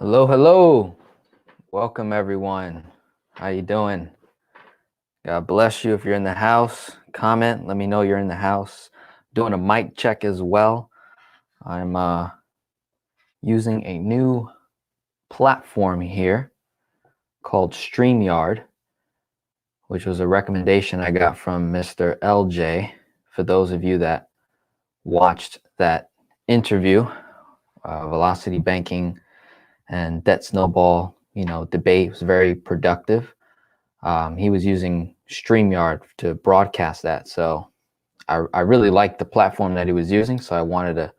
Hello, hello. Welcome everyone. How you doing? God bless you. If you're in the house, comment. Let me know you're in the house. Doing a mic check as well. I'm using a new platform here called StreamYard, which was a recommendation I got from Mr. LJ. For those of you that watched that interview, Velocity Banking and Debt Snowball, debate was very productive. He was using StreamYard to broadcast that. So I really liked the platform that he was using. So I wanted to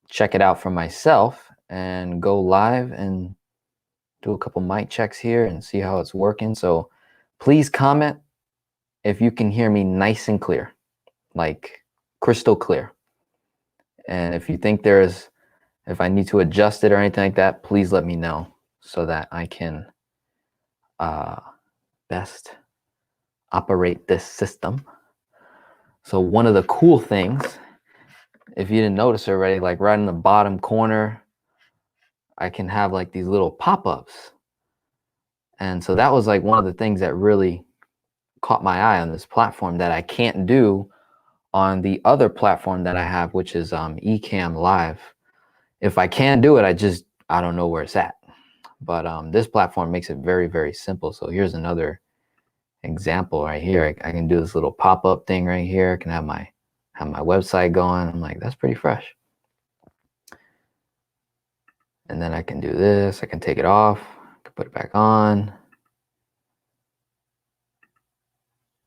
check it out for myself and go live and do a couple mic checks here and see how it's working. So please comment if you can hear me nice and clear, like crystal clear. And if you think if I need to adjust it or anything like that, please let me know so that I can best operate this system. So one of the cool things, if you didn't notice already, like right in the bottom corner, I can have like these little pop-ups. And so that was like one of the things that really caught my eye on this platform that I can't do on the other platform that I have, which is Ecamm Live. If I can do it, I don't know where it's at. But this platform makes it very, very simple. So here's another example right here. I can do this little pop-up thing right here. I can have my website going. I'm like, that's pretty fresh. And then I can do this. I can take it off. I can put it back on.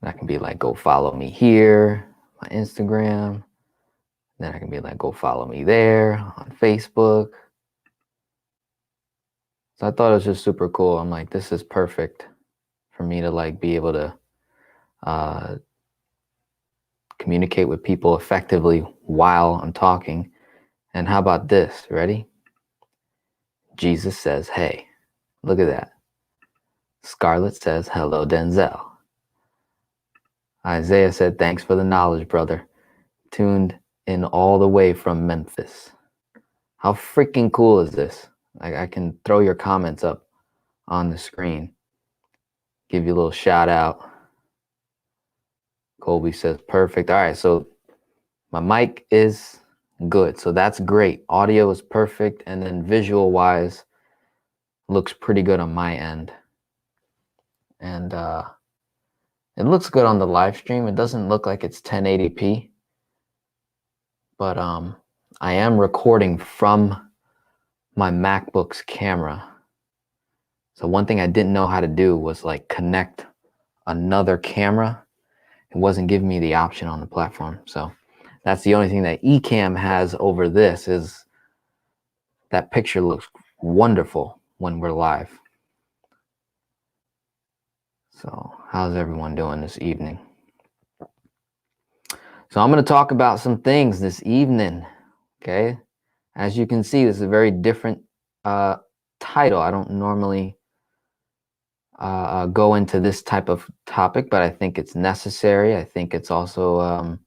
And I can be like, go follow me here, my Instagram. Then I can be like, go follow me there on Facebook. So I thought it was just super cool. I'm like, this is perfect for me to like be able to communicate with people effectively while I'm talking. And how about this? Ready? Jesus says, hey. Look at that. Scarlett says, hello, Denzel. Isaiah said, thanks for the knowledge, brother. Tuned in all the way from Memphis. How freaking cool is this? Like, I can throw your comments up on the screen. Give you a little shout out. Colby says, perfect. All right, so my mic is good. So that's great. Audio is perfect. And then visual wise, looks pretty good on my end. And it looks good on the live stream. It doesn't look like it's 1080p. But I am recording from my MacBook's camera. So one thing I didn't know how to do was like connect another camera. It wasn't giving me the option on the platform. So that's the only thing that Ecamm has over this is that picture looks wonderful when we're live. So how's everyone doing this evening? So I'm going to talk about some things this evening. Okay. As you can see, this is a very different title. I don't normally go into this type of topic, but I think it's necessary. I think it's also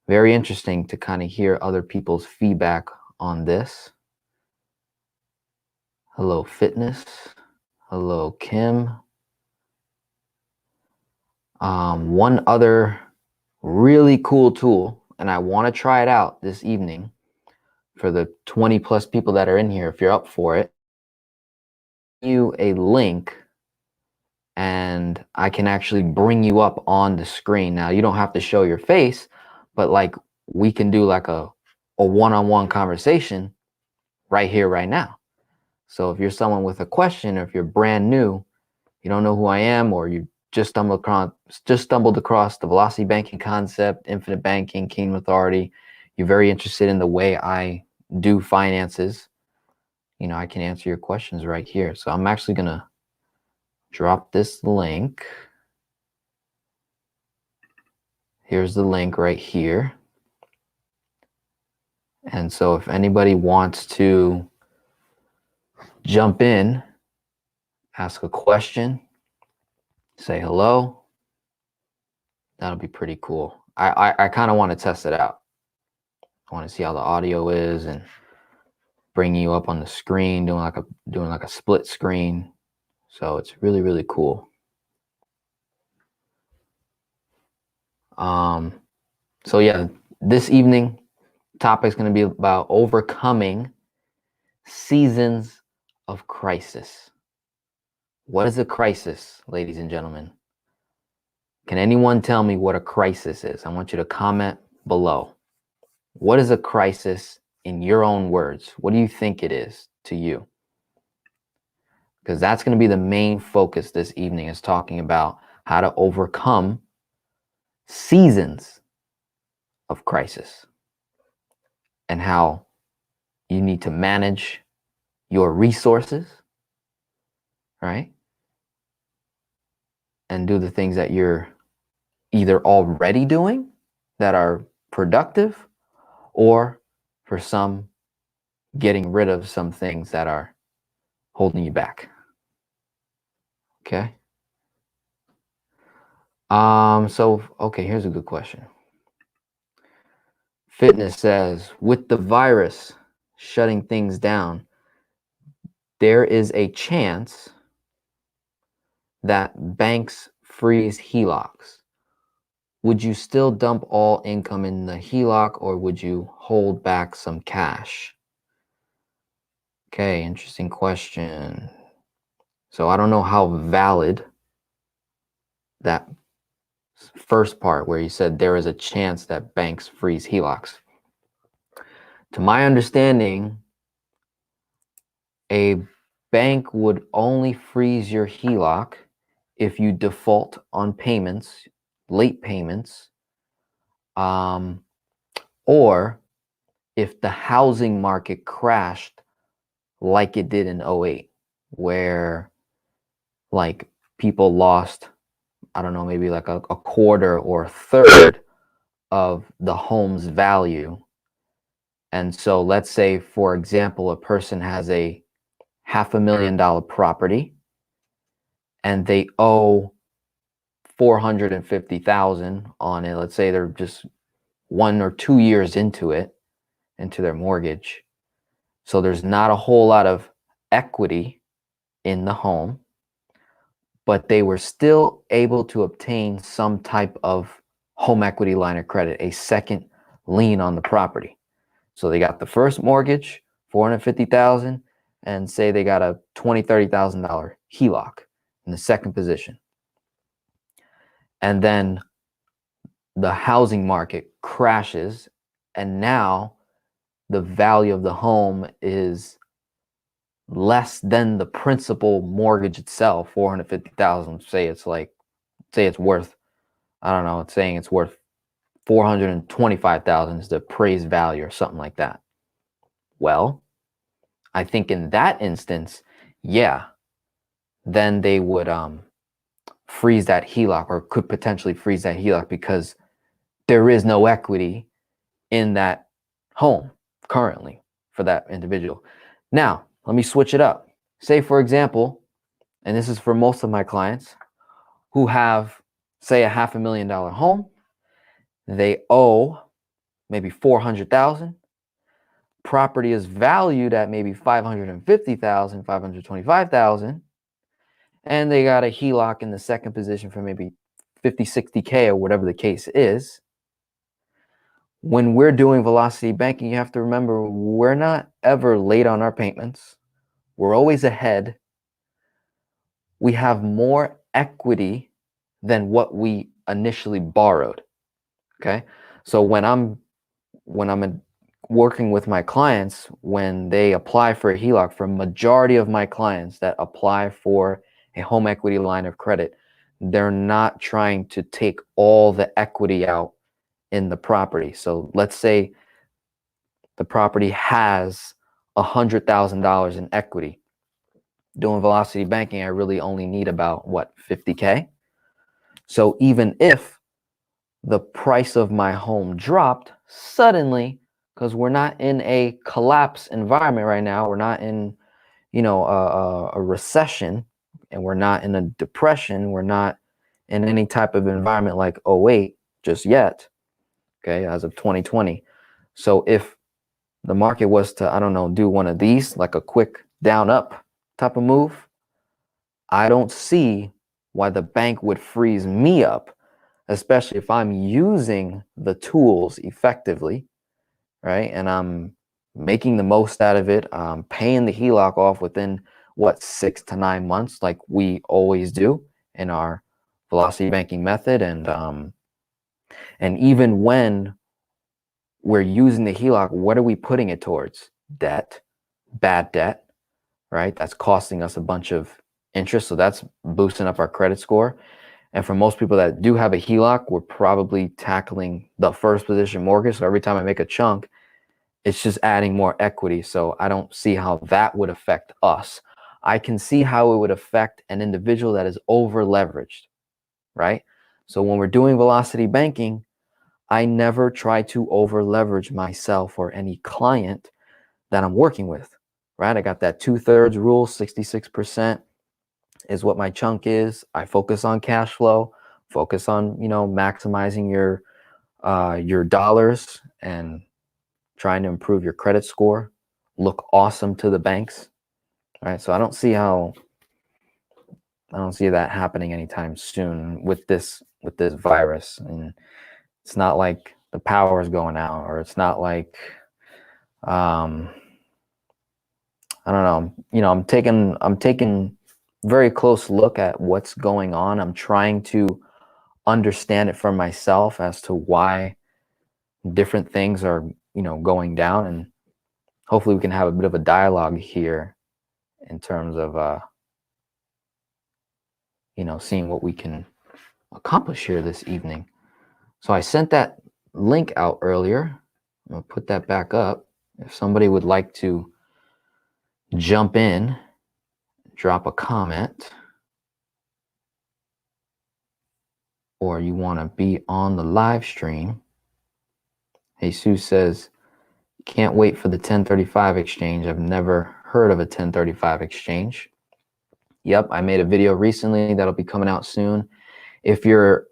very interesting to kind of hear other people's feedback on this. Hello, Fitness. Hello, Kim. One other really cool tool, and I want to try it out this evening for the 20 plus people that are in here. If you're up for it, you a link and I can actually bring you up on the screen. Now you don't have to show your face, but like we can do like a one-on-one conversation right here, right now. So if you're someone with a question, or if you're brand new, you don't know who I am, or you just stumbled across the velocity banking concept, infinite banking, Kingdom Authority, you're very interested in the way I do finances, I can answer your questions right here. So I'm actually going to drop this link. Here's the link right here. And so if anybody wants to jump in, ask a question, say hello, that'll be pretty cool. I kind of want to test it out. I want to see how the audio is and bringing you up on the screen, doing like a split screen. So it's really, really cool. So yeah, this evening topic is going to be about overcoming seasons of crisis. What is a crisis, ladies and gentlemen? Can anyone tell me what a crisis is? I want you to comment below. What is a crisis in your own words? What do you think it is to you? Because that's going to be the main focus this evening, is talking about how to overcome seasons of crisis and how you need to manage your resources, right? And do the things that you're either already doing that are productive, or for some, getting rid of some things that are holding you back. Okay. Okay, here's a good question. Fitness says, with the virus shutting things down, there is a chance that banks freeze HELOCs. Would you still dump all income in the HELOC, or would you hold back some cash? Okay, interesting question. So I don't know how valid that first part where you said there is a chance that banks freeze HELOCs. To my understanding, a bank would only freeze your HELOC if you default on payments, late payments, or if the housing market crashed like it did in 08, where like people lost, I don't know, maybe like a quarter or a third of the home's value. And so let's say, for example, a person has a $500,000 property and they owe $450,000 on it. Let's say they're just 1 or 2 years into their mortgage. So there's not a whole lot of equity in the home, but they were still able to obtain some type of home equity line of credit, a second lien on the property. So they got the first mortgage, $450,000, and say they got a $20,000-$30,000 HELOC in the second position. And then the housing market crashes, and now the value of the home is less than the principal mortgage itself, $450,000. Say it's worth, I don't know, it's saying it's worth $425,000 is the appraised value or something like that. Well, I think in that instance, yeah, then they would freeze that HELOC, or could potentially freeze that HELOC, because there is no equity in that home currently for that individual. Now, let me switch it up. Say, for example, and this is for most of my clients who have, say, a $500,000 home, they owe maybe $400,000. Property is valued at maybe $550,000, $525,000, and they got a HELOC in the second position for maybe 50, 60K, or whatever the case is. When we're doing velocity banking, you have to remember, we're not ever late on our payments. We're always ahead. We have more equity than what we initially borrowed. Okay. So when I'm working with my clients, when they apply for a HELOC, for a majority of my clients that apply for a home equity line of credit, they're not trying to take all the equity out in the property. So let's say the property has $100,000 in equity. Doing velocity banking, I really only need about, what, 50K? So even if the price of my home dropped suddenly, because we're not in a collapse environment right now, we're not in, a recession, and we're not in a depression, we're not in any type of environment like 08 just yet, okay, as of 2020. So if the market was to, I don't know, do one of these, like a quick down up type of move, I don't see why the bank would freeze me up, especially if I'm using the tools effectively, right? And I'm making the most out of it, paying the HELOC off within what, 6 to 9 months, like we always do in our velocity banking method. And even when we're using the HELOC, what are we putting it towards? Debt, bad debt, right? That's costing us a bunch of interest. So that's boosting up our credit score. And for most people that do have a HELOC, we're probably tackling the first position mortgage. So every time I make a chunk, it's just adding more equity. So I don't see how that would affect us. I can see how it would affect an individual that is over leveraged, right? So when we're doing velocity banking, I never try to over leverage myself or any client that I'm working with, right? I got that 2/3 rule, 66% is what my chunk is. I focus on cash flow, focus on, maximizing your dollars and trying to improve your credit score, look awesome to the banks, right? So I don't see that happening anytime soon with this virus. And it's not like the power is going out, or it's not like I don't know. I'm taking very close look at what's going on. I'm trying to understand it for myself as to why different things are, going down, and hopefully we can have a bit of a dialogue here in terms of seeing what we can accomplish here this evening. So I sent that link out earlier. I'll put that back up. If somebody would like to jump in, drop a comment, or you want to be on the live stream. Jesus says, can't wait for the 1035 exchange. I've never heard of a 1035 exchange. Yep, I made a video recently that'll be coming out soon. If you're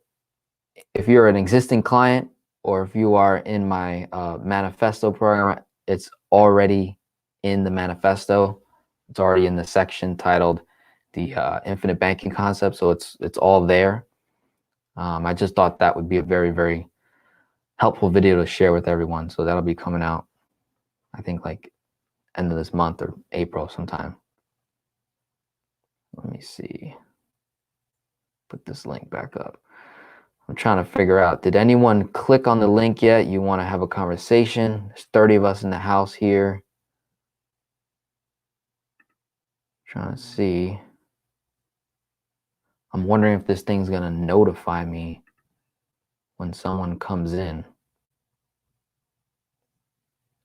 an existing client, or if you are in my manifesto program, it's already in the manifesto. It's already in the section titled the infinite banking concept. So it's all there. I just thought that would be a very, very helpful video to share with everyone. So that'll be coming out, I think, like end of this month or April sometime. Let me see. Put this link back up. I'm trying to figure out, did anyone click on the link yet? You want to have a conversation? There's 30 of us in the house here. Trying to see. I'm wondering if this thing's going to notify me when someone comes in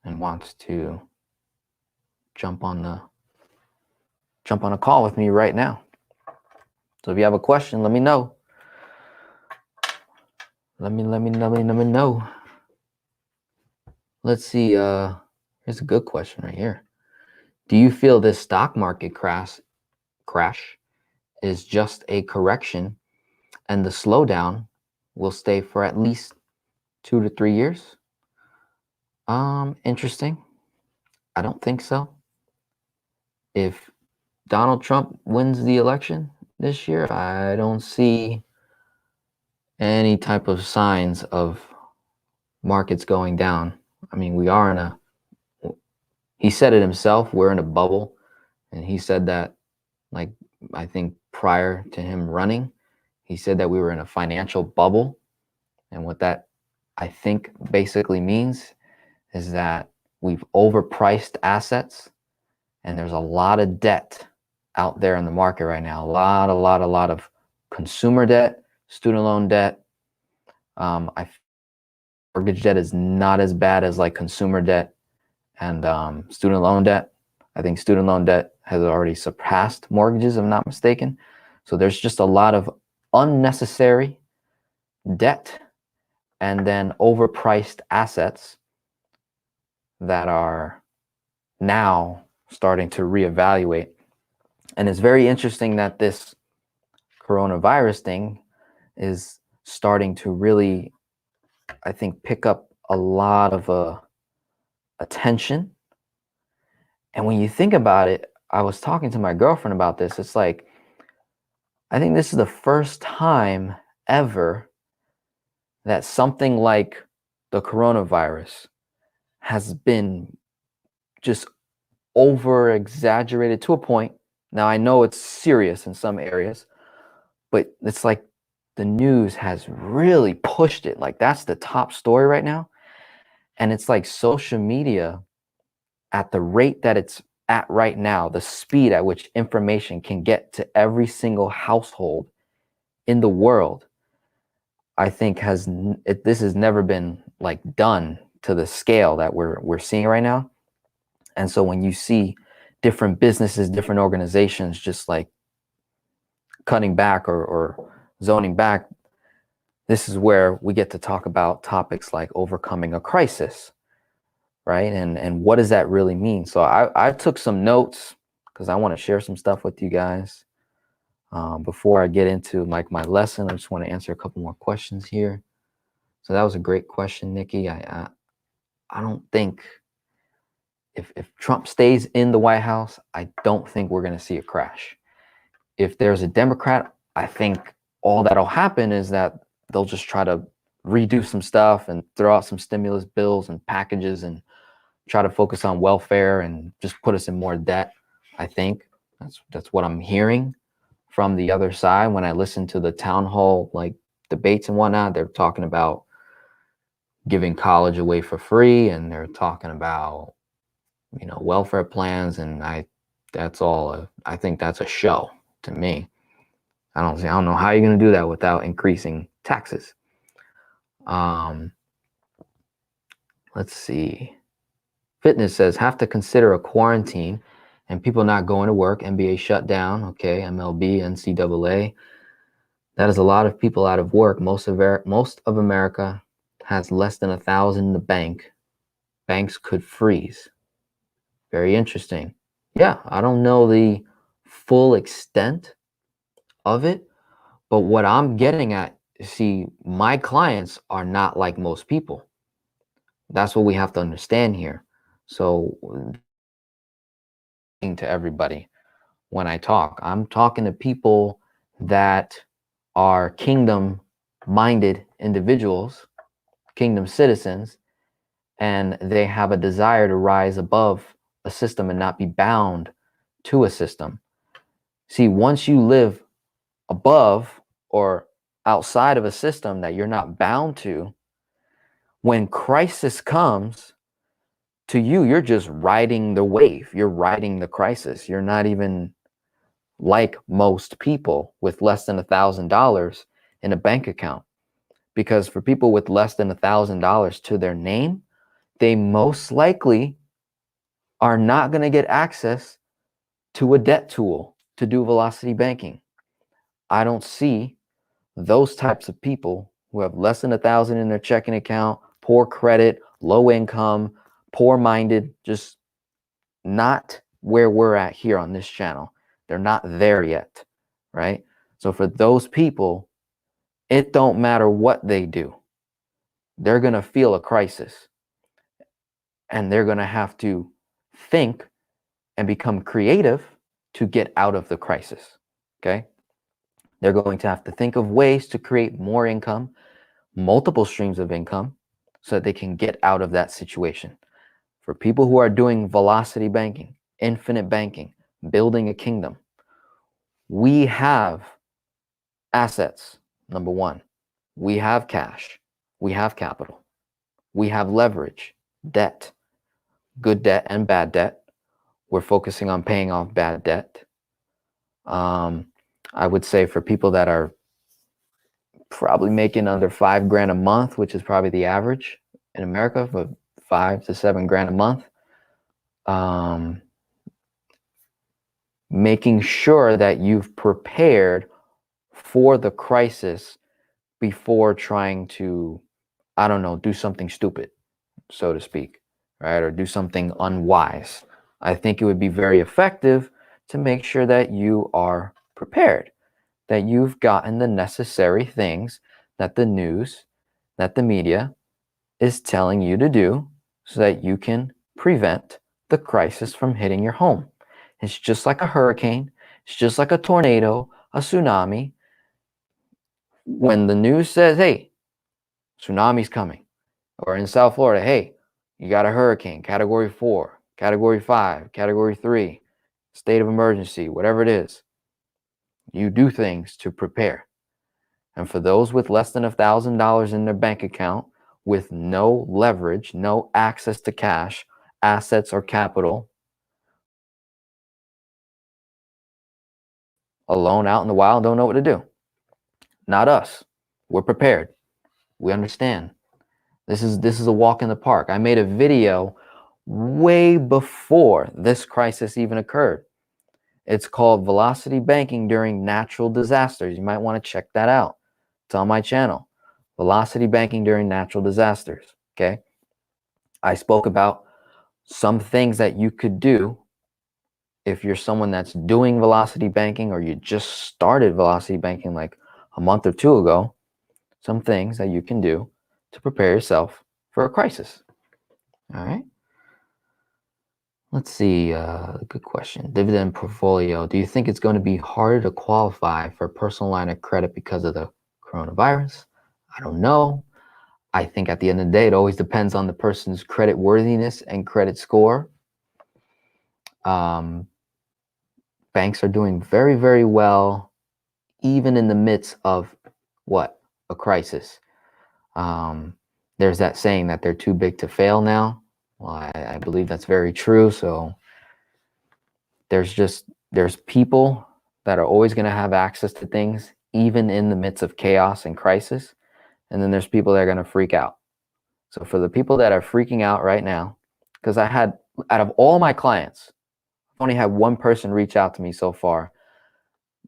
and wants to jump on a call with me right now. So if you have a question, let me know. Let me know. Let's see. Here's a good question right here. Do you feel this stock market crash is just a correction, and the slowdown will stay for at least 2 to 3 years? Interesting. I don't think so. If Donald Trump wins the election this year, I don't see any type of signs of markets going down. I mean, he said it himself, we're in a bubble. And he said that, like, I think prior to him running, he said that we were in a financial bubble. And what that, I think, basically means is that we've overpriced assets, and there's a lot of debt out there in the market right now. A lot of consumer debt, student loan debt. Mortgage debt is not as bad as like consumer debt and student loan debt. I think student loan debt has already surpassed mortgages, if I'm not mistaken. So there's just a lot of unnecessary debt and then overpriced assets that are now starting to reevaluate. And it's very interesting that this coronavirus thing is starting to really, I think, pick up a lot of attention. And when you think about it, I was talking to my girlfriend about this. It's like, I think this is the first time ever that something like the coronavirus has been just over exaggerated to a point. Now, I know it's serious in some areas, but it's like the news has really pushed it. Like, that's the top story right now. And it's like social media, at the rate that it's at right now, the speed at which information can get to every single household in the world, I think this has never been like done to the scale that we're seeing right now. And so when you see different businesses, different organizations just like cutting back or zoning back, this is where we get to talk about topics like overcoming a crisis, right? And what does that really mean? So I took some notes because I want to share some stuff with you guys. Before I get into like my lesson, I just want to answer a couple more questions here. So that was a great question, Nikki. I don't think if Trump stays in the White House, I don't think we're going to see a crash. If there's a Democrat, I think all that'll happen is that they'll just try to redo some stuff and throw out some stimulus bills and packages and try to focus on welfare and just put us in more debt. I think that's what I'm hearing from the other side. When I listen to the town hall like debates and whatnot, they're talking about giving college away for free, and they're talking about, you know, welfare plans, and I think that's a show to me. I don't know how you're going to do that without increasing taxes. Let's see. Fitness says, have to consider a quarantine and people not going to work. NBA shut down. Okay. MLB, NCAA. That is a lot of people out of work. Most of America has less than 1,000 in the bank. Banks could freeze. Very interesting. Yeah, I don't know the full extent of it, but what I'm getting at, see, my clients are not like most people. That's what we have to understand here. So, to everybody, when I talk, I'm talking to people that are kingdom minded individuals, kingdom citizens, and they have a desire to rise above a system and not be bound to a system. See, once you live above or outside of a system that you're not bound to, when crisis comes to you, you're just riding the wave. You're riding the crisis. You're not even like most people with less than $1,000 in a bank account. Because for people with less than $1,000 to their name, they most likely are not going to get access to a debt tool to do velocity banking. I don't see those types of people who have less than 1,000 in their checking account, poor credit, low income, poor minded, just not where we're at here on this channel. They're not there yet, right? So for those people, it don't matter what they do. They're going to feel a crisis, and they're going to have to think and become creative to get out of the crisis, okay? They're going to have to think of ways to create more income, multiple streams of income, so that they can get out of that situation. For people who are doing velocity banking, infinite banking, building a kingdom, we have assets. Number one, we have cash, we have capital, we have leverage, debt, good debt and bad debt. We're focusing on paying off bad debt. I would say for people that are probably making under $5,000 a month, which is probably the average in America, for $5,000 to $7,000 a month, making sure that you've prepared for the crisis before trying to, I don't know, do something stupid, so to speak, right? Or do something unwise. I think it would be very effective to make sure that you are prepared, that you've gotten the necessary things that the news, that the media is telling you to do so that you can prevent the crisis from hitting your home. It's just like a hurricane. It's just like a tornado, a tsunami. When the news says, hey, tsunami's coming, or in South Florida, hey, you got a hurricane, category 4, category 5, category 3, state of emergency, whatever it is, you do things to prepare. And for those with less than $1,000 in their bank account, with no leverage, no access to cash, assets, or capital, alone out in the wild, don't know what to do. Not us. We're prepared. We understand. This is a walk in the park. I made a video way before this crisis even occurred. It's called Velocity Banking During Natural Disasters. You might want to check that out. It's on my channel. Velocity Banking During Natural Disasters. Okay. I spoke about some things that you could do if you're someone that's doing velocity banking, or you just started velocity banking like a month or two ago. Some things that you can do to prepare yourself for a crisis. All right. Let's see. Good question. Dividend portfolio. Do you think it's going to be harder to qualify for a personal line of credit because of the coronavirus? I don't know. I think at the end of the day, it always depends on the person's credit worthiness and credit score. Banks are doing very, very well, even in the midst of what? A crisis. There's that saying that they're too big to fail now. Well, I believe that's very true. So there's people that are always going to have access to things, even in the midst of chaos and crisis. And then there's people that are going to freak out. So for the people that are freaking out right now, because out of all my clients, I've only had one person reach out to me so far,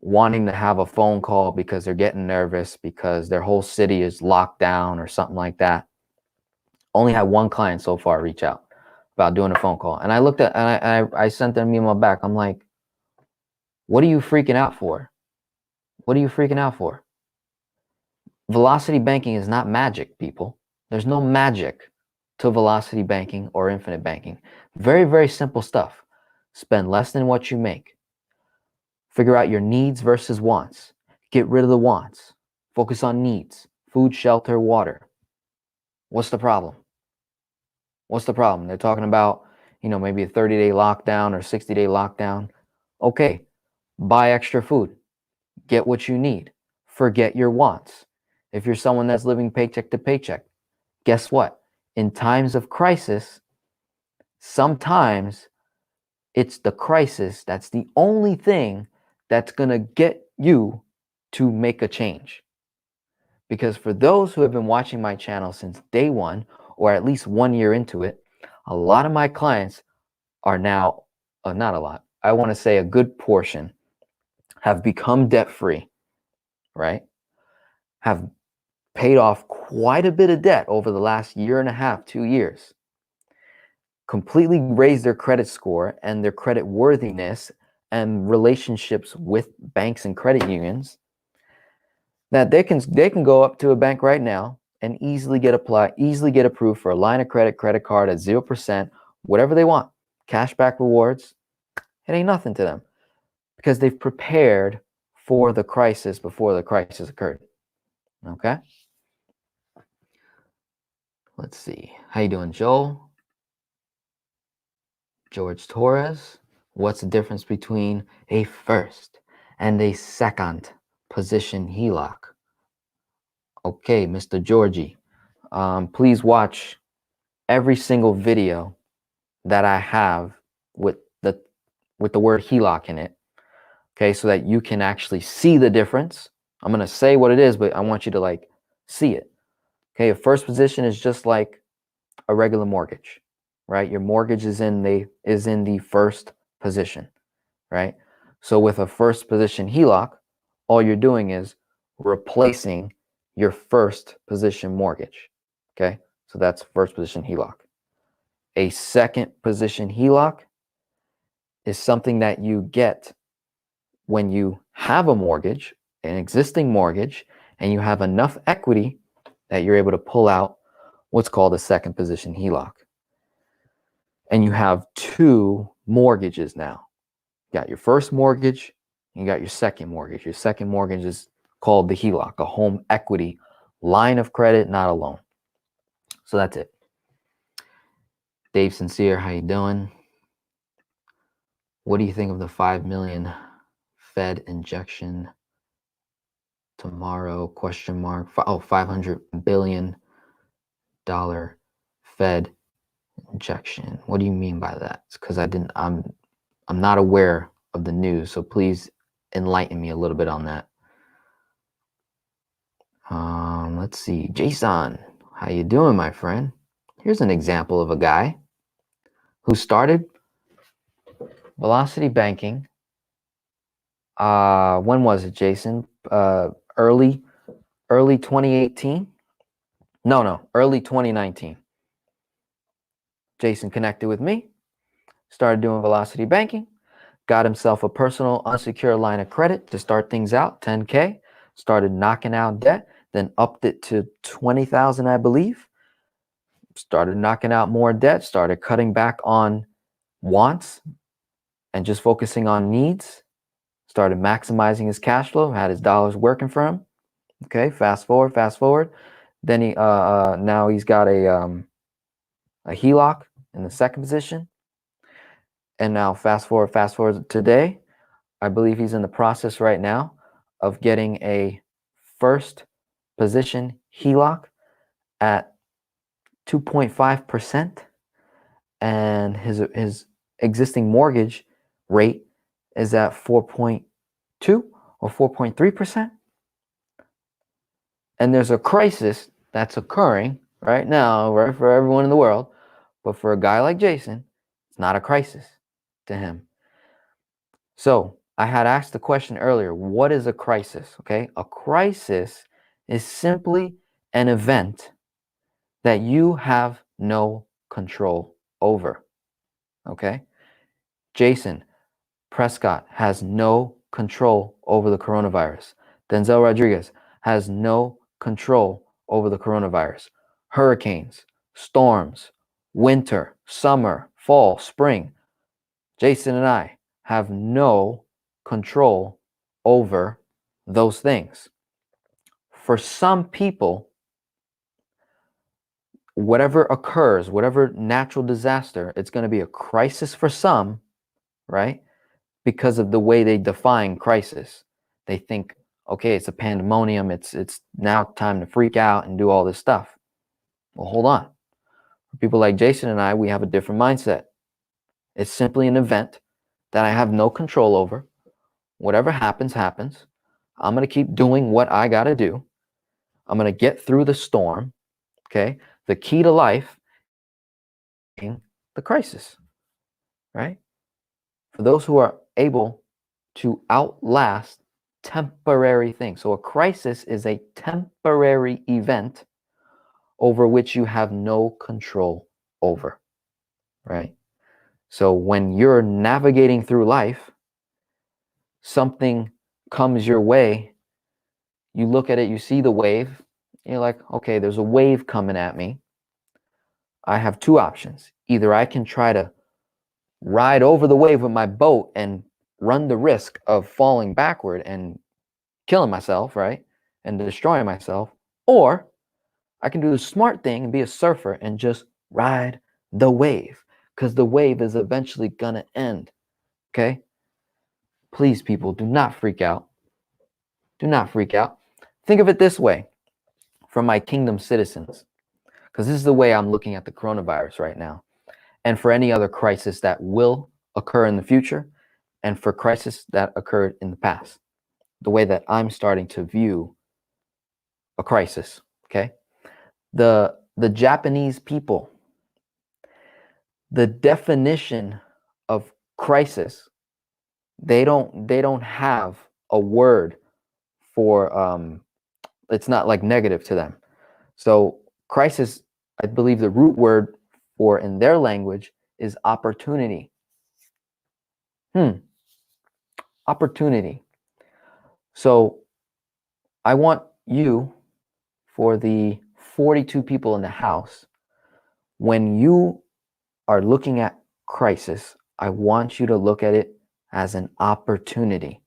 wanting to have a phone call because they're getting nervous because their whole city is locked down or something like that. Only had one client so far reach out about doing a phone call. And I looked at, and I sent them an email back. I'm like, what are you freaking out for? What are you freaking out for? Velocity banking is not magic, people. There's no magic to velocity banking or infinite banking. Very, very simple stuff. Spend less than what you make. Figure out your needs versus wants. Get rid of the wants. Focus on needs. Food, shelter, water. What's the problem? What's the problem? They're talking about, maybe a 30-day lockdown or 60-day lockdown. Okay, buy extra food. Get what you need. Forget your wants. If you're someone that's living paycheck to paycheck, guess what? In times of crisis, sometimes it's the crisis that's the only thing that's going to get you to make a change. Because for those who have been watching my channel since day one, or at least 1 year into it, a lot of my clients are now, not a lot, I want to say a good portion, have become debt-free, right? Have paid off quite a bit of debt over the last 1.5 to 2 years. Completely raised their credit score and their credit worthiness and relationships with banks and credit unions, that they can go up to a bank right now and easily get approved for a line of credit card at 0%, whatever they want, cashback rewards. It ain't nothing to them because they've prepared for the crisis before the crisis occurred. Okay. Let's see. How you doing, Joel? George Torres. What's the difference between a first and a second position HELOC? Okay, Mr. Georgie. Please watch every single video that I have with the word HELOC in it. Okay, so that you can actually see the difference. I'm gonna say what it is, but I want you to see it. Okay, a first position is just like a regular mortgage, right? Your mortgage is in the first position, right? So with a first position HELOC, all you're doing is replacing your first position mortgage. Okay, so that's first position HELOC. A second position HELOC is something that you get when you have a mortgage, an existing mortgage, and you have enough equity that you're able to pull out what's called a second position HELOC. and you have two mortgages now. You got your first mortgage, and you got your second mortgage. Your second mortgage is called the HELOC, a home equity line of credit, not a loan. So that's it. Dave Sincere, how you doing? What do you think of the 5 million Fed injection tomorrow? Question mark. Oh, $500 billion Fed injection. What do you mean by that? It's because I'm not aware of the news, so please enlighten me a little bit on that. Let's see. Jason, how you doing, my friend? Here's an example of a guy who started Velocity Banking. When was it, Jason? Early 2018? No, early 2019. Jason connected with me, started doing Velocity Banking, got himself a personal unsecured line of credit to start things out, 10K, started knocking out debt, then upped it to 20,000, I believe. Started knocking out more debt, started cutting back on wants and just focusing on needs. Started maximizing his cash flow, had his dollars working for him. Okay, fast forward. Then he now he's got a HELOC in the second position. And now fast forward today, I believe he's in the process right now of getting a first position HELOC at 2.5%, and his existing mortgage rate is at 4.2 or 4.3%. And there's a crisis that's occurring right now, right, for everyone in the world. But for a guy like Jason, it's not a crisis to him. So I had asked the question earlier, what is a crisis? Okay, a crisis is simply an event that you have no control over. Okay, Jason Prescott has no control over the coronavirus. Denzel Rodriguez has no control over the coronavirus. Hurricanes, storms, winter, summer, fall, spring. Jason and I have no control over those things. For some people, whatever occurs, whatever natural disaster, it's going to be a crisis for some, right? Because of the way they define crisis. They think, okay, it's a pandemonium. It's now time to freak out and do all this stuff. Well, hold on. For people like Jason and I, we have a different mindset. It's simply an event that I have no control over. Whatever happens, happens. I'm going to keep doing what I got to do. I'm going to get through the storm. Okay. The key to life is the crisis, right? For those who are able to outlast temporary things. So a crisis is a temporary event over which you have no control over, right? So when you're navigating through life, something comes your way, you look at it, you see the wave, you're like, okay, there's a wave coming at me. I have two options. Either I can try to ride over the wave with my boat and run the risk of falling backward and killing myself, right? And destroying myself. Or I can do the smart thing and be a surfer and just ride the wave, because the wave is eventually going to end. Okay? Please, people, do not freak out. Do not freak out. Think of it this way for my kingdom citizens, because this is the way I'm looking at the coronavirus right now, and for any other crisis that will occur in the future, and for crisis that occurred in the past. The way that I'm starting to view a crisis, okay? The Japanese people, the definition of crisis, they don't have a word for it's not like negative to them. So crisis, I believe the root word for in their language is opportunity. Opportunity. So I want you, for the 42 people in the house, when you are looking at crisis, I want you to look at it as an opportunity.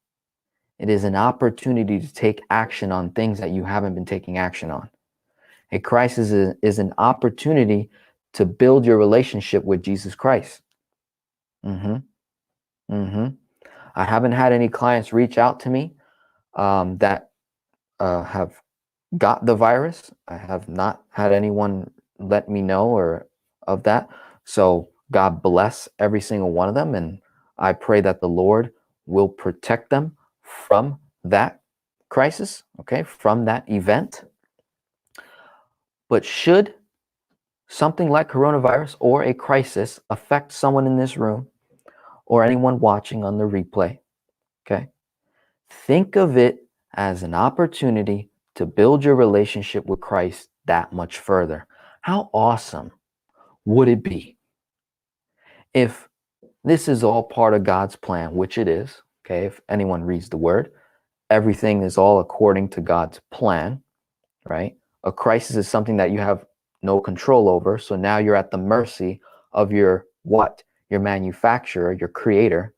It is an opportunity to take action on things that you haven't been taking action on. A crisis is an opportunity to build your relationship with Jesus Christ. Mm-hmm. Mm-hmm. I haven't had any clients reach out to me that have got the virus. I have not had anyone let me know or of that. So God bless every single one of them. And I pray that the Lord will protect them from that crisis, okay, from that event. But should something like coronavirus or a crisis affect someone in this room or anyone watching on the replay, okay, think of it as an opportunity to build your relationship with Christ that much further. How awesome would it be if this is all part of God's plan, which it is, okay? If anyone reads the word, everything is all according to God's plan, right? A crisis is something that you have no control over. So now you're at the mercy of your what? Your manufacturer, your creator.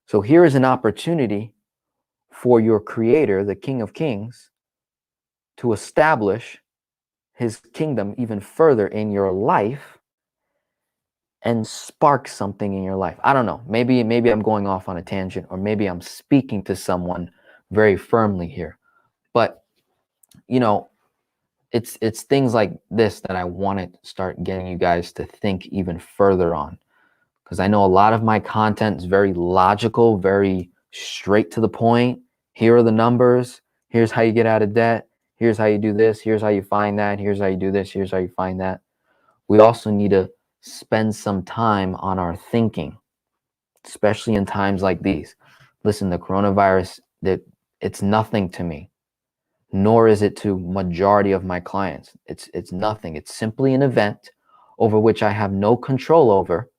So here is an opportunity for your creator, the King of Kings, to establish his kingdom even further in your life and spark something in your life. I don't know. Maybe I'm going off on a tangent, or maybe I'm speaking to someone very firmly here. But you know, it's things like this that I want to start getting you guys to think even further on, because I know a lot of my content is very logical, very straight to the point. Here are the numbers. Here's how you get out of debt. Here's how you do this. Here's how you find that. Here's how you do this. Here's how you find that. We also need to spend some time on our thinking, especially in times like these. Listen, the coronavirus, it's nothing to me, nor is it to majority of my clients. It's nothing. It's simply an event over which I have no control over.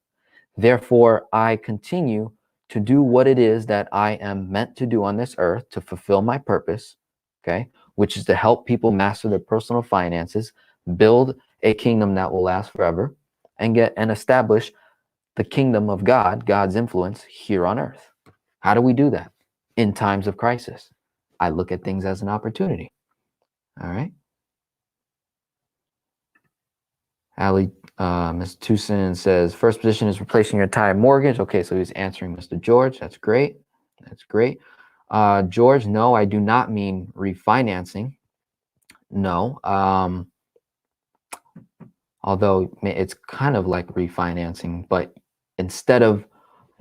Therefore, I continue to do what it is that I am meant to do on this earth to fulfill my purpose, okay, which is to help people master their personal finances, build a kingdom that will last forever, and establish the kingdom of God, God's influence here on earth. How do we do that? In times of crisis. I look at things as an opportunity. All right. Ali, Ms. Tucson says, first position is replacing your entire mortgage. Okay, so he's answering Mr. George. That's great. That's great. George, no, I do not mean refinancing. No. Although it's kind of like refinancing, but instead of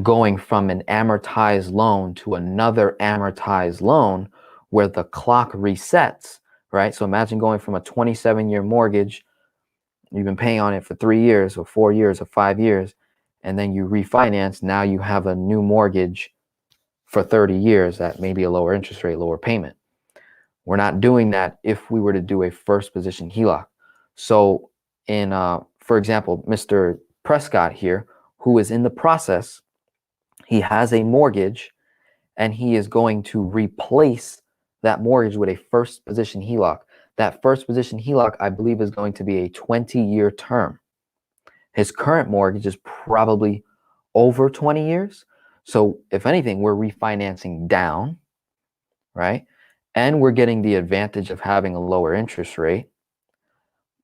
going from an amortized loan to another amortized loan where the clock resets, right? So imagine going from a 27-year mortgage, you've been paying on it for 3 years or 4 years or 5 years, and then you refinance. Now you have a new mortgage for 30 years at maybe a lower interest rate, lower payment. We're not doing that if we were to do a first position HELOC. So in, for example, Mr. Prescott here, who is in the process, he has a mortgage and he is going to replace that mortgage with a first position HELOC. That first position HELOC, I believe, is going to be a 20-year term. His current mortgage is probably over 20 years. So if anything, we're refinancing down, right? And we're getting the advantage of having a lower interest rate.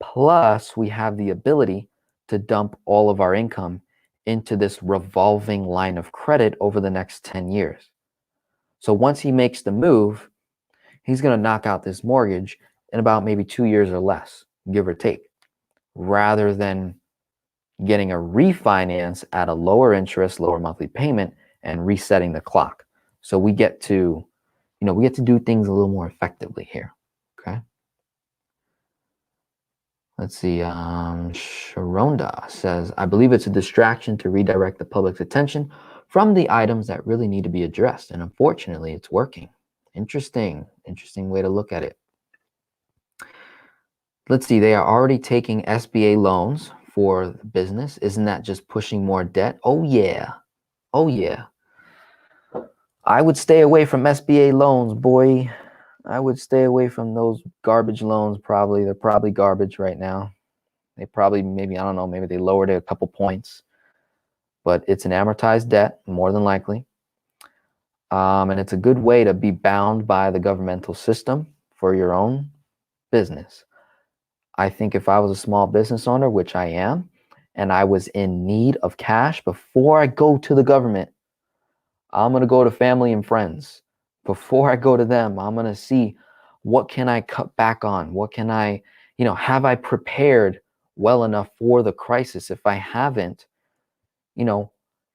Plus, we have the ability to dump all of our income into this revolving line of credit over the next 10 years. So once he makes the move, he's going to knock out this mortgage in about maybe 2 years or less, give or take, rather than getting a refinance at a lower interest, lower monthly payment, and resetting the clock. So we get to, we get to do things a little more effectively here. Okay. Let's see. Sharonda says, I believe it's a distraction to redirect the public's attention from the items that really need to be addressed. And unfortunately, it's working. Interesting way to look at it. Let's see. They are already taking SBA loans for the business. Isn't that just pushing more debt? Oh, yeah. Oh, yeah. I would stay away from SBA loans, boy. I would stay away from those garbage loans, probably. They're probably garbage right now. They probably, maybe, I don't know, maybe they lowered it a couple points. but it's an amortized debt, more than likely. And it's a good way to be bound by the governmental system for your own business. I think if I was a small business owner, which I am, and I was in need of cash, before I go to the government, I'm going to go to family and friends. Before I go to them, I'm going to see what can I cut back on? What can I, have I prepared well enough for the crisis? If I haven't,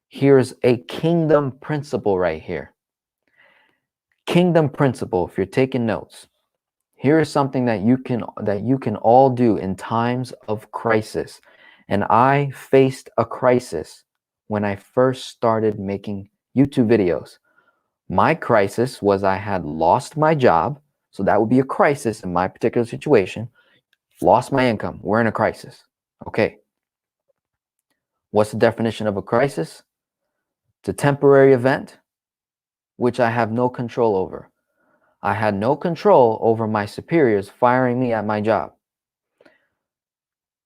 here's a kingdom principle right here. Kingdom principle, if you're taking notes. Here is something that you can all do in times of crisis. And I faced a crisis when I first started making YouTube videos. My crisis was I had lost my job. So that would be a crisis in my particular situation. Lost my income. We're in a crisis. Okay. What's the definition of a crisis? It's a temporary event which I have no control over. I had no control over my superiors firing me at my job.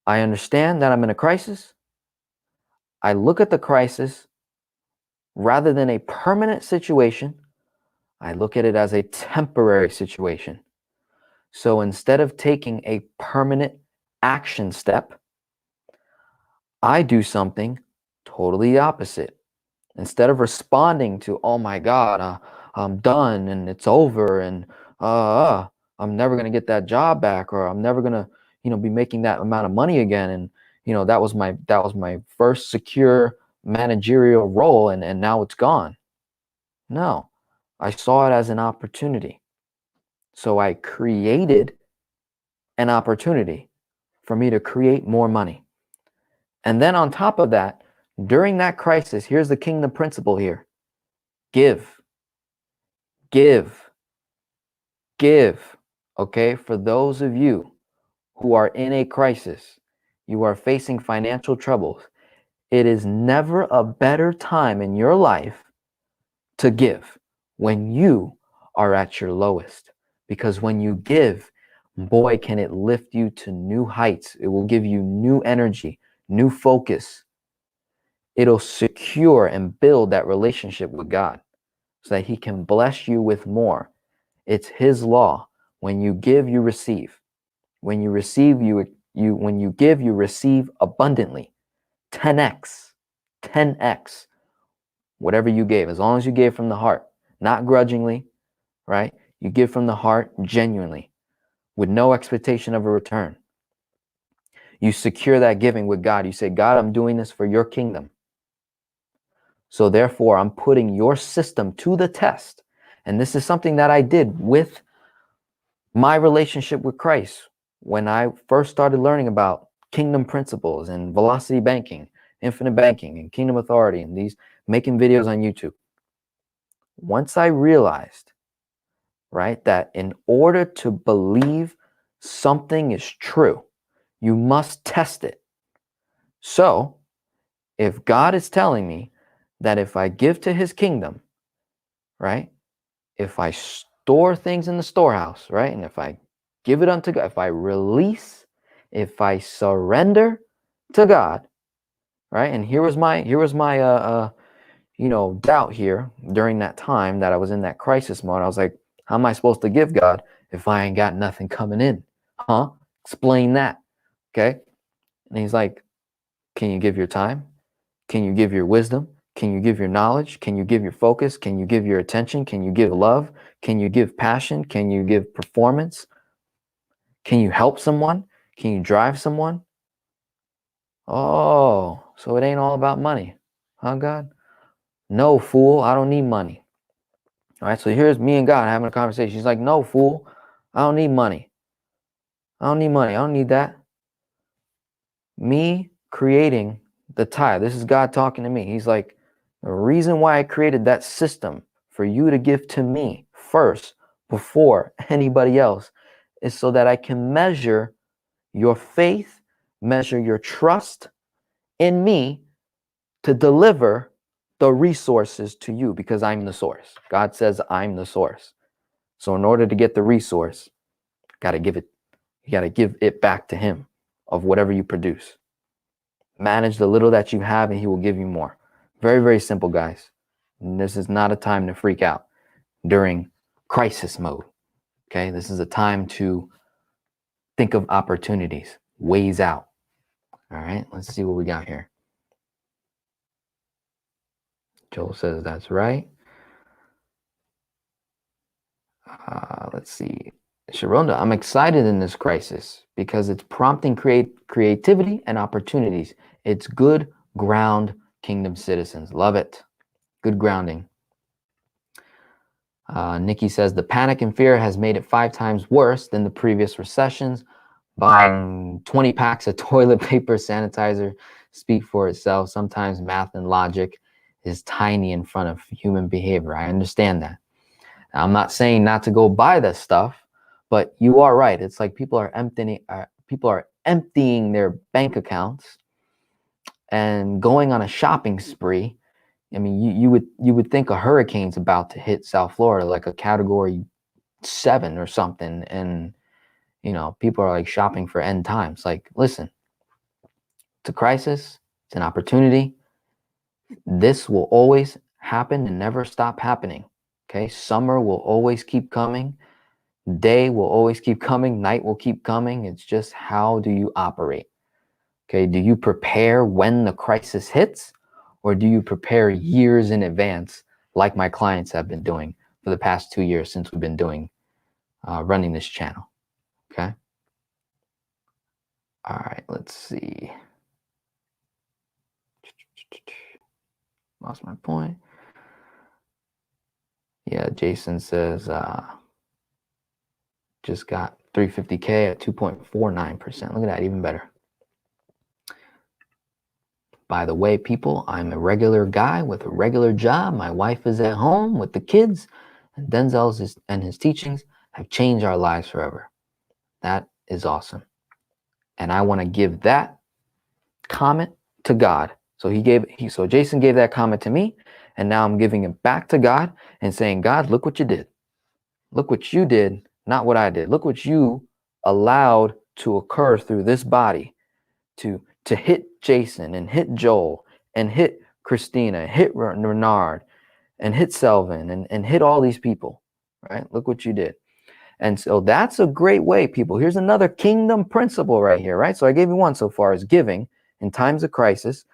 I understand that I'm in a crisis. I look at the crisis rather than a permanent situation. I look at it as a temporary situation. So instead of taking a permanent action step, I do something totally opposite. Instead of responding to, oh my God, I'm done and it's over and I'm never going to get that job back, or I'm never going to, be making that amount of money again. And, that was my first secure managerial role, and now it's gone. No, I saw it as an opportunity. So I created an opportunity for me to create more money. And then on top of that, during that crisis, here's the kingdom principle here. Give. Give. Give. Okay? For those of you who are in a crisis, you are facing financial troubles, it is never a better time in your life to give when you are at your lowest. Because when you give, boy, can it lift you to new heights. It will give you new energy, new focus. It'll secure and build that relationship with God so that he can bless you with more. It's his law. When you give, you receive. When you receive, when you give, you receive abundantly. 10x. 10x. Whatever you gave, as long as you gave from the heart, not grudgingly, right? You give from the heart genuinely, with no expectation of a return. You secure that giving with God. You say, God, I'm doing this for your kingdom. So therefore, I'm putting your system to the test. And this is something that I did with my relationship with Christ when I first started learning about kingdom principles and velocity banking, infinite banking, and kingdom authority, and these making videos on YouTube. Once I realized, right, that in order to believe something is true, you must test it. So if God is telling me that if I give to his kingdom, right, if I store things in the storehouse, right, and if I give it unto God, if I release, if I surrender to God, right, and here was my doubt here during that time that I was in that crisis mode. I was like, how am I supposed to give, God, if I ain't got nothing coming in? Huh? Explain that. Okay. And he's like, can you give your time? Can you give your wisdom? Can you give your knowledge? Can you give your focus? Can you give your attention? Can you give love? Can you give passion? Can you give performance? Can you help someone? Can you drive someone? Oh, so it ain't all about money. Huh, God? No, fool, I don't need money. All right, so here's me and God having a conversation. He's like, no, fool, I don't need money. I don't need money. I don't need that. Me creating the tithe. This is God talking to me. He's like, the reason why I created that system for you to give to me first before anybody else is so that I can measure your faith, measure your trust in me to deliver the resources to you, because I'm the source. God says I'm the source. So in order to get the resource, you got to give it back to him of whatever you produce. Manage the little that you have and he will give you more. Very, very simple, guys. And this is not a time to freak out during crisis mode. Okay, this is a time to think of opportunities, ways out. All right, let's see what we got here. Joel says that's right. Let's see. Sharonda, I'm excited in this crisis because it's prompting creativity and opportunities. It's good ground, kingdom citizens. Love it. Good grounding. Nikki says the panic and fear has made it 5 times worse than the previous recessions. Buying 20 packs of toilet paper, sanitizer speak for itself. Sometimes math and logic is tiny in front of human behavior. I understand that. Now, I'm not saying not to go buy this stuff, but you are right. It's like people are emptying their bank accounts and going on a shopping spree. I mean, you would think a hurricane's about to hit South Florida, like a category 7 or something, and people are like shopping for end times. Like, listen, it's a crisis, it's an opportunity. This will always happen and never stop happening. Okay, summer will always keep coming. Day will always keep coming. Night will keep coming. It's just, how do you operate? Okay, do you prepare when the crisis hits, or do you prepare years in advance, like my clients have been doing for the past 2 years since we've been running this channel? Okay. All right, let's see. Lost my point. Yeah, Jason says just got 350K at 2.49%. Look at that, even better. By the way, people, I'm a regular guy with a regular job. My wife is at home with the kids, and Denzel's and his teachings have changed our lives forever. That is awesome. And I want to give that comment to God. So so Jason gave that comment to me, and now I'm giving it back to God and saying, God, look what you did. Look what you did, not what I did. Look what you allowed to occur through this body to hit Jason and hit Joel and hit Christina, hit Renard and hit Selvin and hit all these people, right? Look what you did. And so that's a great way, people. Here's another kingdom principle right here, right? So I gave you one so far, is giving in times of crisis.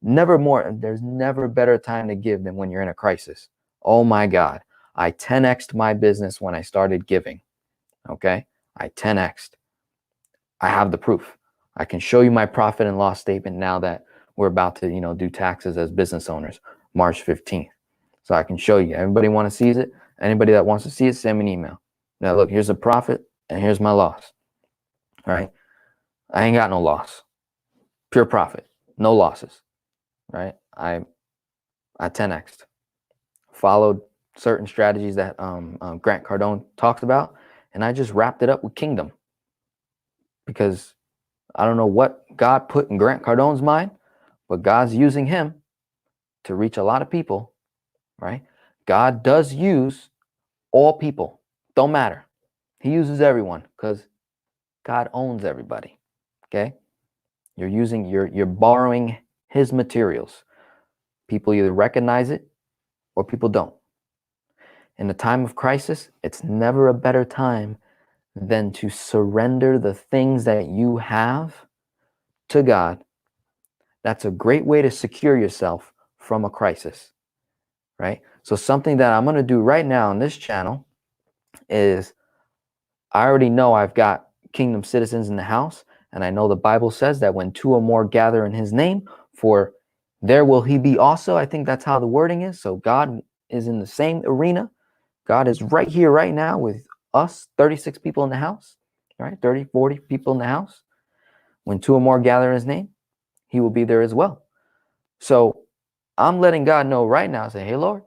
There's never a better time to give than when you're in a crisis. Oh my God. I 10x'd my business when I started giving. Okay. I 10x'd. I have the proof. I can show you my profit and loss statement now that we're about to, do taxes as business owners, March 15th. So I can show you. Everybody want to see it? Anybody that wants to see it, send me an email. Now look, here's a profit and here's my loss. All right. I ain't got no loss. Pure profit. No losses. Right. I 10x'd. Followed certain strategies that Grant Cardone talks about, and I just wrapped it up with kingdom, because I don't know what God put in Grant Cardone's mind, but God's using him to reach a lot of people, right? God does use all people. Don't matter. He uses everyone because God owns everybody. Okay? You're borrowing his materials. People either recognize it or people don't. In a time of crisis, it's never a better time than to surrender the things that you have to God. That's a great way to secure yourself from a crisis, right? So something that I'm going to do right now on this channel is, I already know I've got kingdom citizens in the house, and I know the Bible says that when 2 or more gather in his name, for there will he be also. I think that's how the wording is. So God is in the same arena. God is right here, right now with us, 36 people in the house, right? 30, 40 people in the house. When 2 or more gather in his name, he will be there as well. So I'm letting God know right now, say, hey, Lord,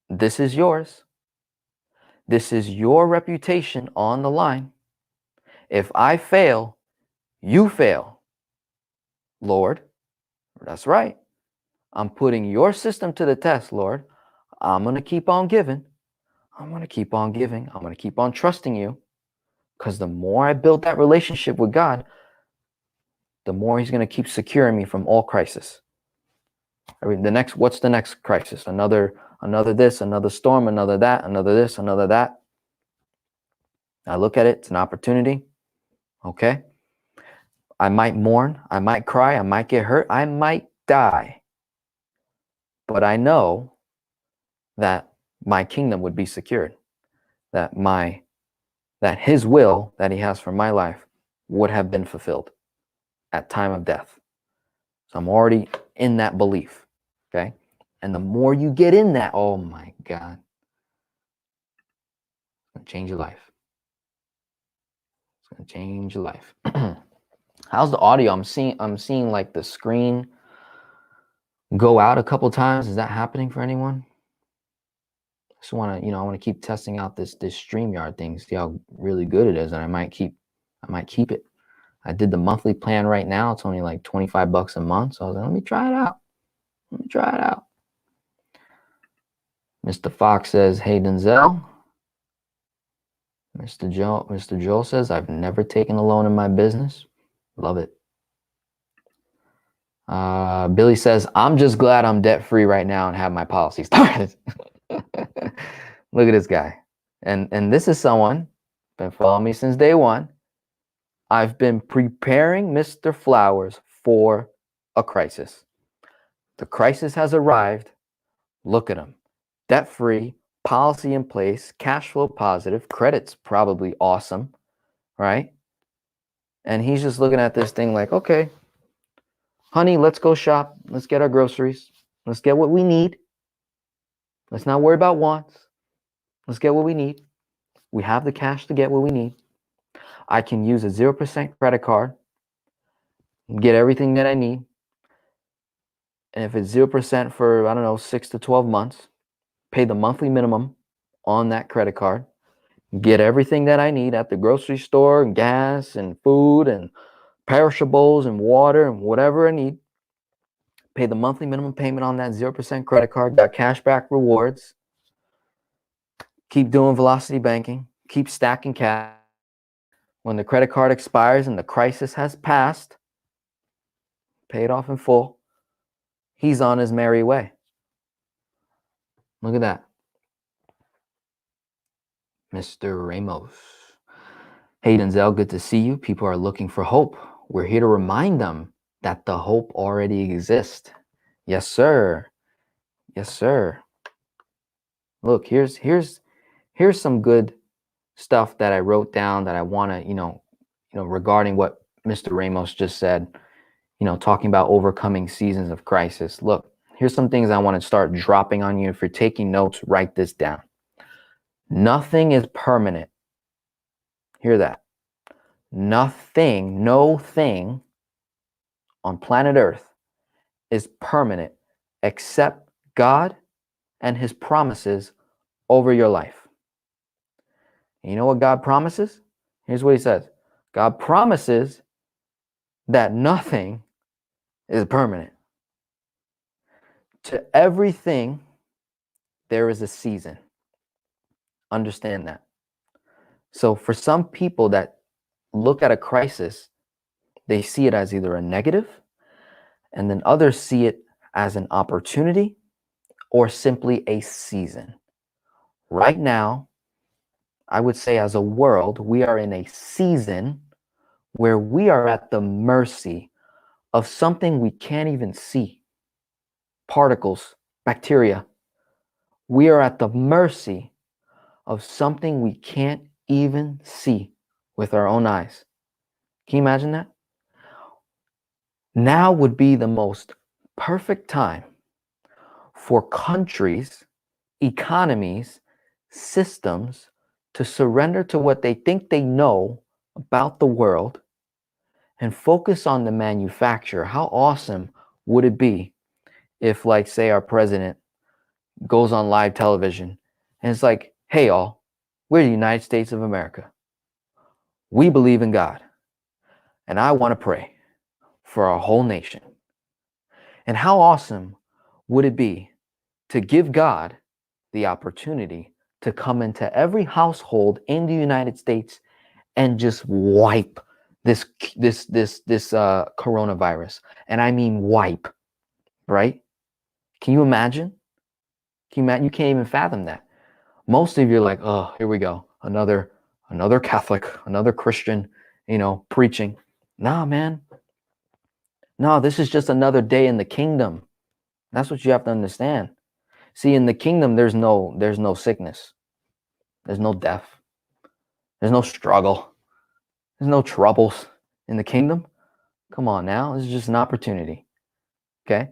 this is yours. This is your reputation on the line. If I fail, you fail, Lord. That's right. I'm putting your system to the test, Lord. I'm going to keep on giving. I'm going to keep on giving. I'm going to keep on trusting you, because the more I build that relationship with God, the more he's going to keep securing me from all crisis. What's the next crisis? Another this, another storm, another that, another this, another that. I look at it, it's an opportunity. Okay. I might mourn, I might cry, I might get hurt, I might die. But I know that my kingdom would be secured, that his will that he has for my life would have been fulfilled at time of death. So I'm already in that belief. Okay. And the more you get in that, oh my God, it's going to change your life. It's going to change your life. How's the audio? I'm seeing like the screen go out a couple times. Is that happening for anyone? Just want to, I want to keep testing out this StreamYard thing, see how really good it is, and I might keep it. I did the monthly plan right now. It's only like $25 a month. So I was like, let me try it out. Mr. Fox says, hey, Denzel. Mr. Joel says, I've never taken a loan in my business. Love it. Billy says, I'm just glad I'm debt free right now and have my policy started. Look at this guy. And this is someone been following me since day one. I've been preparing Mr. Flowers for a crisis. The crisis has arrived. Look at him. Debt free, policy in place, cash flow positive, credit's probably awesome, right? And he's just looking at this thing like, okay, honey, let's go shop. Let's get our groceries. Let's get what we need. Let's not worry about wants. Let's get what we need. We have the cash to get what we need. I can use a 0% credit card, get everything that I need. And if it's 0% for, I don't know, 6 to 12 months, pay the monthly minimum on that credit card, get everything that I need at the grocery store, and gas and food and perishables and water and whatever I need. Pay the monthly minimum payment on that 0% credit card, got cashback rewards. Keep doing velocity banking, keep stacking cash. When the credit card expires and the crisis has passed, pay it off in full. He's on his merry way. Look at that. Mr. Ramos. Hey, Denzel, good to see you. People are looking for hope. We're here to remind them that the hope already exists. Yes, sir. Yes, sir. Look, here's some good stuff that I wrote down that I want to, regarding what Mr. Ramos just said, talking about overcoming seasons of crisis. Look, here's some things I want to start dropping on you. If you're taking notes, write this down. Nothing is permanent. Hear that. Nothing, no thing on planet Earth is permanent except God and his promises over your life. And you know what God promises? Here's what he says. God promises that nothing is permanent. To everything, there is a season. Understand that. So for some people that look at a crisis, they see it as either a negative, and then others see it as an opportunity or simply a season. Right now, I would say as a world, we are in a season where we are at the mercy of something we can't even see. Particles, bacteria. We are at the mercy of something we can't even see with our own eyes. Can you imagine that? Now would be the most perfect time for countries, economies, systems to surrender to what they think they know about the world and focus on the manufacturer. How awesome would it be if, like, say, our president goes on live television and it's like, hey, all, we're the United States of America. We believe in God. And I want to pray for our whole nation. And how awesome would it be to give God the opportunity to come into every household in the United States and just wipe this coronavirus. And I mean wipe, right? Can you imagine? Can you imagine? You can't even fathom that. Most of you are like, oh, here we go. Another Catholic, another Christian, preaching. Nah, man. No, this is just another day in the kingdom. That's what you have to understand. See, in the kingdom, there's no sickness. There's no death. There's no struggle. There's no troubles in the kingdom. Come on now. This is just an opportunity. Okay?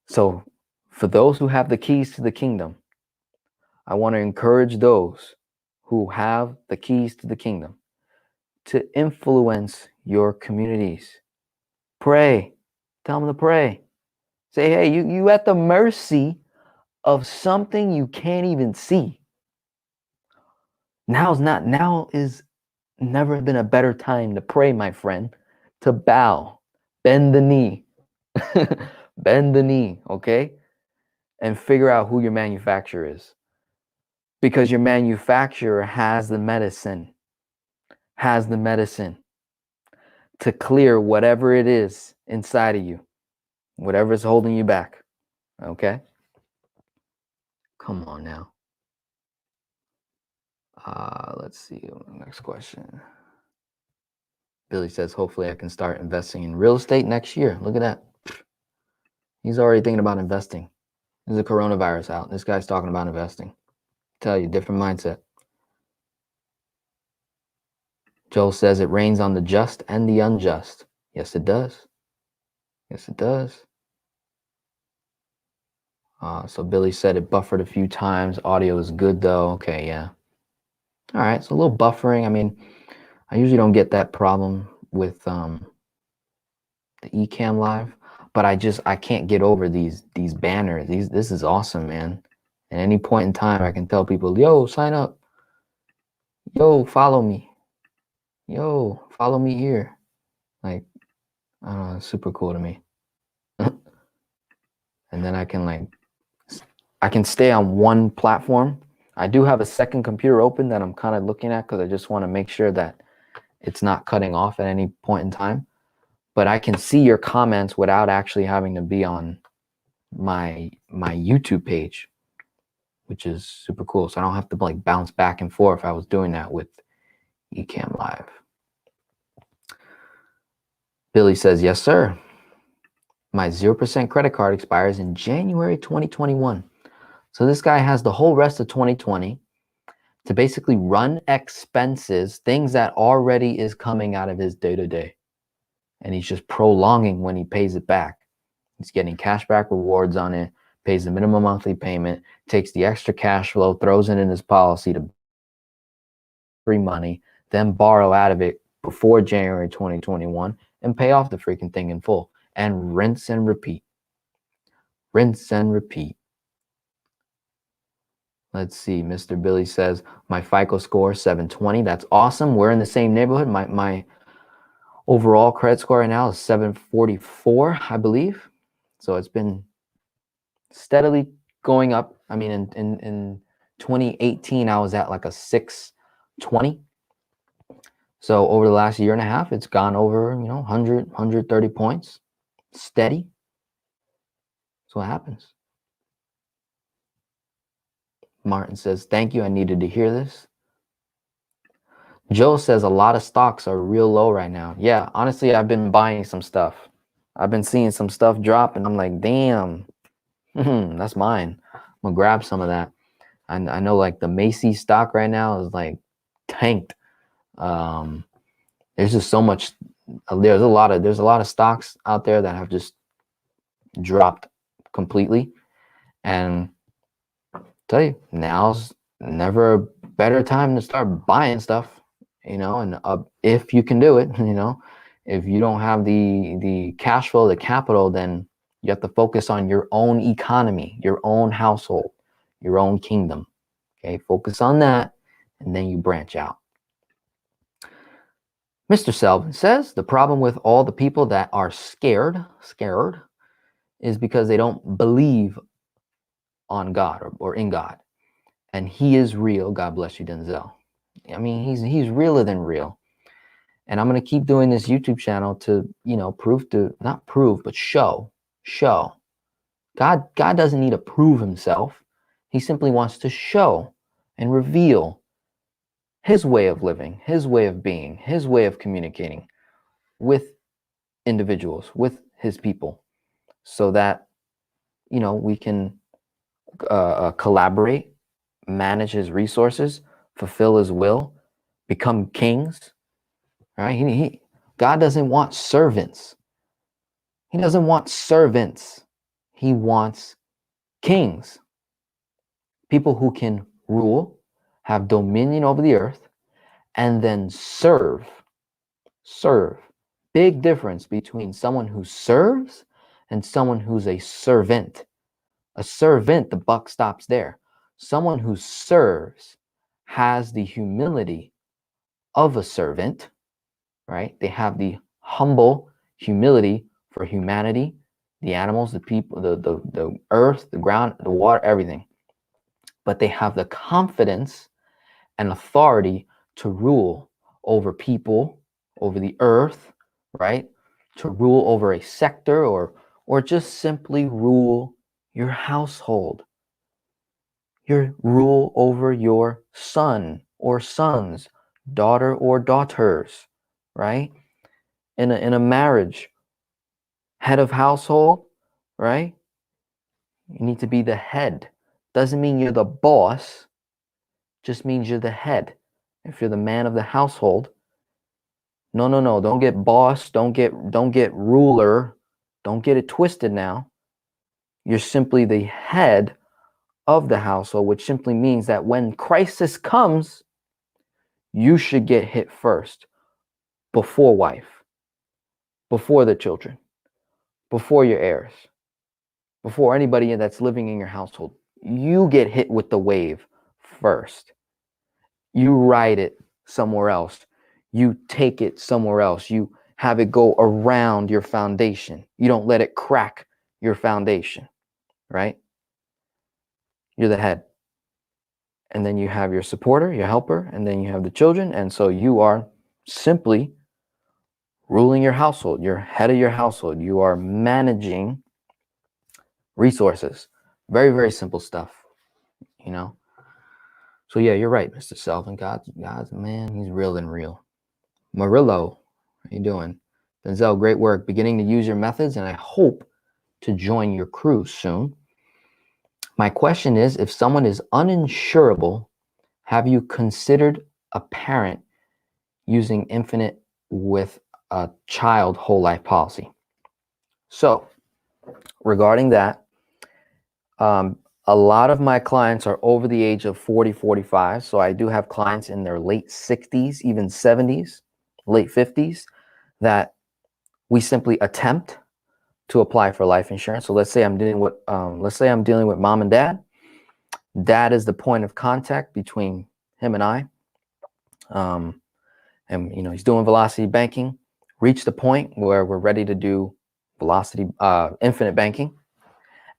So for those who have the keys to the kingdom, I want to encourage those who have the keys to the kingdom to influence your communities. Pray. Tell them to pray. Say, hey, you at the mercy of something you can't even see. Now is never been a better time to pray, my friend, to bow, bend the knee, bend the knee, okay? And figure out who your manufacturer is. Because your manufacturer has the medicine to clear whatever it is inside of you, whatever is holding you back, okay? Come on now. Let's see, next question. Billy says, hopefully I can start investing in real estate next year. Look at that. He's already thinking about investing. There's a coronavirus out. This guy's talking about investing. Tell you, different mindset. Joel says it rains on the just and the unjust. Yes, it does. Yes, it does. So Billy said it buffered a few times. Audio is good though. Okay, yeah. All right, so a little buffering. I mean, I usually don't get that problem with the Ecamm Live, but I can't get over these banners. This is awesome, man. At any point in time, I can tell people, yo, sign up. Yo, follow me. Yo, follow me here. Like, I don't know, it's super cool to me. And then I can stay on one platform. I do have a second computer open that I'm kind of looking at because I just want to make sure that it's not cutting off at any point in time. But I can see your comments without actually having to be on my YouTube page, which is super cool. So I don't have to like bounce back and forth. I was doing that with Ecamm Live. Billy says, yes, sir. My 0% credit card expires in January 2021. So this guy has the whole rest of 2020 to basically run expenses, things that already is coming out of his day-to-day. And he's just prolonging when he pays it back. He's getting cashback rewards on it, pays the minimum monthly payment, takes the extra cash flow, throws it in his policy to free money, then borrow out of it before January 2021 and pay off the freaking thing in full. And rinse and repeat. Rinse and repeat. Let's see. Mr. Billy says, my FICO score 720. That's awesome. We're in the same neighborhood. My overall credit score right now is 744, I believe. So it's been steadily going up. I mean, in 2018, I was at like a 620. So over the last year and a half, it's gone over, 100, 130 points. Steady. That's what happens. Martin says, thank you. I needed to hear this. Joe says a lot of stocks are real low right now. Yeah, honestly, I've been buying some stuff. I've been seeing some stuff drop and I'm like, damn, that's mine. I'm gonna grab some of that. I know like the Macy's stock right now is like tanked. There's just so much. There's a lot of stocks out there that have just dropped completely. And I'll tell you, now's never a better time to start buying stuff. And if you can do it, if you don't have the cash flow, the capital, then you have to focus on your own economy, your own household, your own kingdom. Okay, focus on that, and then you branch out. Mr. Selvin says the problem with all the people that are scared is because they don't believe on God or in God. And he is real. God bless you, Denzel. I mean, he's realer than real. And I'm going to keep doing this YouTube channel to, not prove, but show God doesn't need to prove himself. He simply wants to show and reveal his way of living, his way of being, his way of communicating with individuals, with his people, so that, we can collaborate, manage his resources, fulfill his will, become kings, right? God doesn't want servants. He doesn't want servants. He wants kings, people who can rule, have dominion over the earth, and then serve. Serve. Big difference between someone who serves and someone who's a servant. A servant, the buck stops there. Someone who serves has the humility of a servant, right? They have the humble humility for humanity, the animals, the people, the earth, the ground, the water, everything. But they have the confidence and authority to rule over people, over the earth, right? To rule over a sector, or just simply rule your household. Your rule over your son or sons, daughter or daughters, right? In a marriage, head of household, right? You need to be the head. Doesn't mean you're the boss, just means you're the head. If you're the man of the household, no, don't get boss, don't get ruler, don't get it twisted now. You're simply the head of the household, which simply means that when crisis comes, you should get hit first, before wife, before the children, before your heirs, before anybody that's living in your household. You get hit with the wave first. You ride it somewhere else. You take it somewhere else. You have it go around your foundation. You don't let it crack your foundation, right? You're the head. And then you have your supporter, your helper, and then you have the children. And so you are simply ruling your household. You're head of your household. You are managing resources. Very, very simple stuff, So yeah, you're right, Mr. Selvin. God's man, he's real and real. Murillo, how you doing? Denzel, great work. Beginning to use your methods, and I hope to join your crew soon. My question is, if someone is uninsurable, have you considered a parent using Infinite with a child whole life policy? So, regarding that, a lot of my clients are over the age of 40, 45. So I do have clients in their late 60s, even 70s, late 50s, that we simply attempt to apply for life insurance. So let's say I'm dealing with mom and dad. Dad is the point of contact between him and I. And he's doing velocity banking. Reach the point where we're ready to do infinite banking.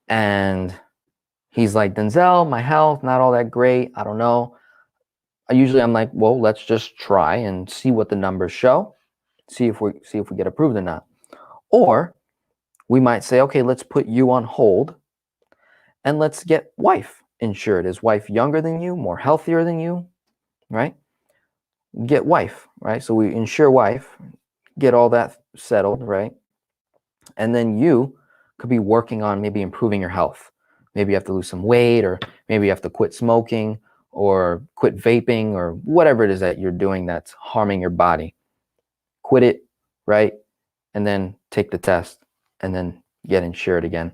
And he's like, Denzel, my health, not all that great. I don't know. I'm like, well, let's just try and see what the numbers show. See if we get approved or not. Or we might say, okay, let's put you on hold and let's get wife insured. Is wife younger than you, more healthier than you, right? Get wife, right? So we insure wife, get all that settled, right? And then you could be working on maybe improving your health. Maybe you have to lose some weight, or maybe you have to quit smoking or quit vaping or whatever it is that you're doing that's harming your body. Quit it, right? And then take the test and then get insured again.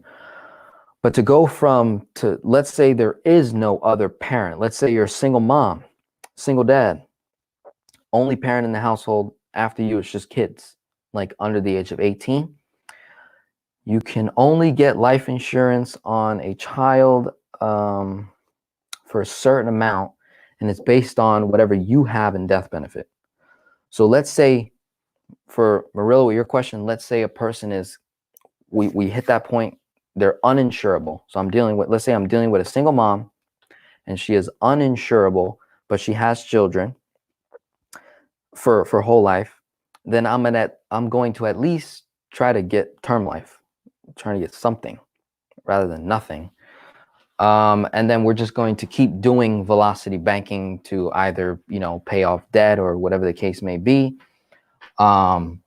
But to go to, let's say there is no other parent. Let's say you're a single mom, single dad, only parent in the household after you, it's just kids, like under the age of 18. You can only get life insurance on a child for a certain amount, and it's based on whatever you have in death benefit. So let's say, for Murillo, your question, let's say a person is, we hit that point, they're uninsurable. So let's say I'm dealing with a single mom, and she is uninsurable, but she has children for whole life. Then I'm going to at least try to get term life, trying to get something, rather than nothing. And then we're just going to keep doing velocity banking to either, pay off debt or whatever the case may be. But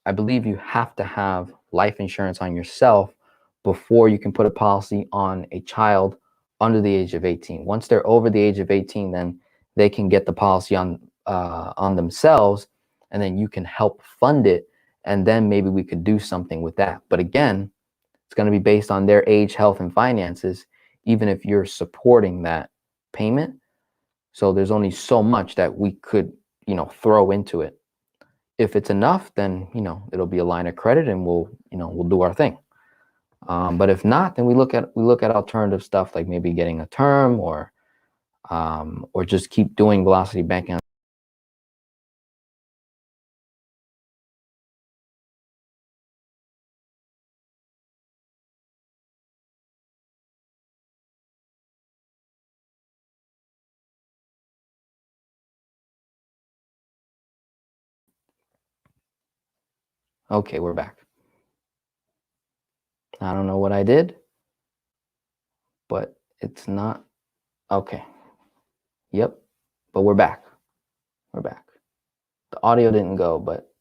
I believe you have to have life insurance on yourself before you can put a policy on a child under the age of 18. Once they're over the age of 18, then they can get the policy on themselves, and then you can help fund it. And then maybe we could do something with that. But again, it's going to be based on their age, health, and finances, even if you're supporting that payment. So there's only so much that we could, throw into it. If it's enough, then, it'll be a line of credit and we'll do our thing. But if not, then we look at alternative stuff, like maybe getting a term or just keep doing velocity banking. Okay, we're back. I don't know what I did, but it's not okay. Yep, but we're back. We're back. The audio didn't go, but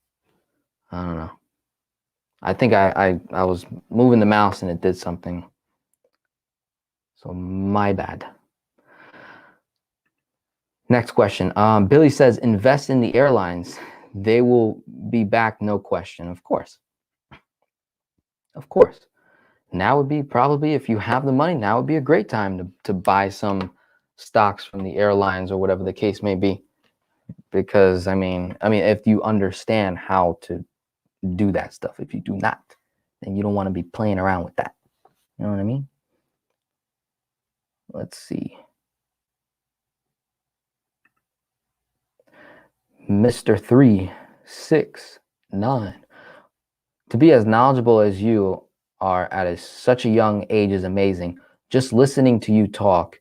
I don't know. I think I was moving the mouse and it did something. So my bad. Next question. Billy says, invest in the airlines. They will be back, no question. Of course. Of course. Now would be probably, if you have the money, now would be a great time to buy some stocks from the airlines or whatever the case may be. Because I mean, if you understand how to do that stuff. If you do not, then you don't want to be playing around with that. You know what I mean? Let's see. Mr. 369. To be as knowledgeable as you are at such a young age is amazing. Just listening to you talk,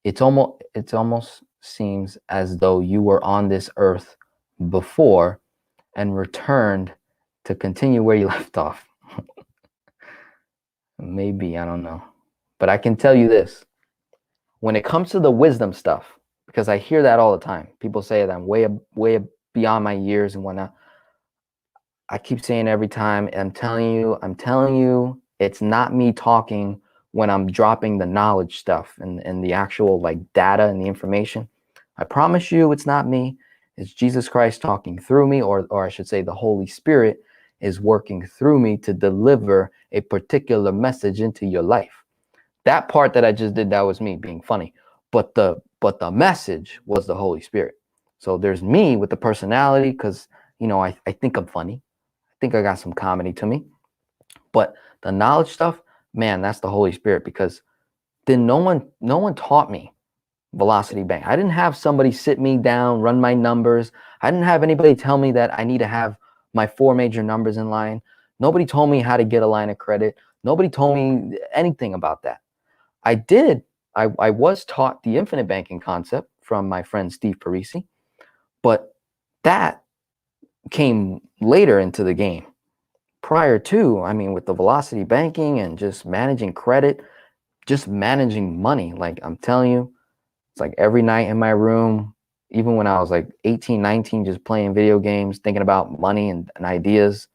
it almost seems as though you were on this earth before and returned to continue where you left off. Maybe, I don't know. But I can tell you this. When it comes to the wisdom stuff, because I hear that all the time. People say that I'm way beyond my years and whatnot. I keep saying every time, I'm telling you, it's not me talking when I'm dropping the knowledge stuff and the actual like data and the information. I promise you it's not me. It's Jesus Christ talking through me, or I should say the Holy Spirit is working through me to deliver a particular message into your life. That part that I just did, that was me being funny. But the message was the Holy Spirit. So there's me with the personality, because I think I'm funny. I think I got some comedy to me. But the knowledge stuff, man, that's the Holy Spirit, because then no one taught me velocity bank. I didn't have somebody sit me down, run my numbers. I didn't have anybody tell me that I need to have my 4 major numbers in line. Nobody told me how to get a line of credit. Nobody told me anything about that. I was taught the infinite banking concept from my friend Steve Parisi, but that came later into the game. Prior to, with the velocity banking and just managing credit, just managing money, like I'm telling you, it's like every night in my room, even when I was like 18, 19, just playing video games, thinking about money and ideas.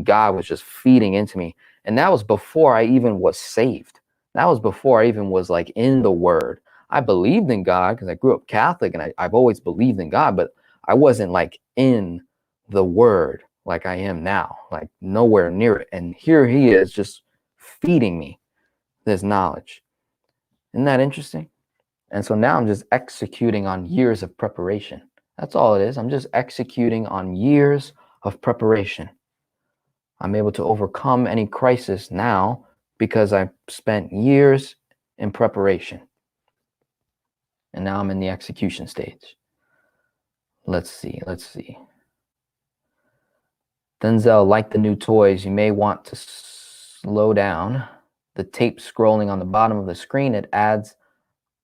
God was just feeding into me. And that was before I even was saved. That was before I even was like in the word. I believed in God because I grew up Catholic, and I've always believed in God, but I wasn't like in the word like I am now, like nowhere near it. And here he is just feeding me this knowledge. Isn't that interesting? And so now I'm just executing on years of preparation. That's all it is. I'm just executing on years of preparation. I'm able to overcome any crisis now because I've spent years in preparation. And now I'm in the execution stage. Let's see. Denzel, like the new toys, you may want to slow down the tape scrolling on the bottom of the screen. It adds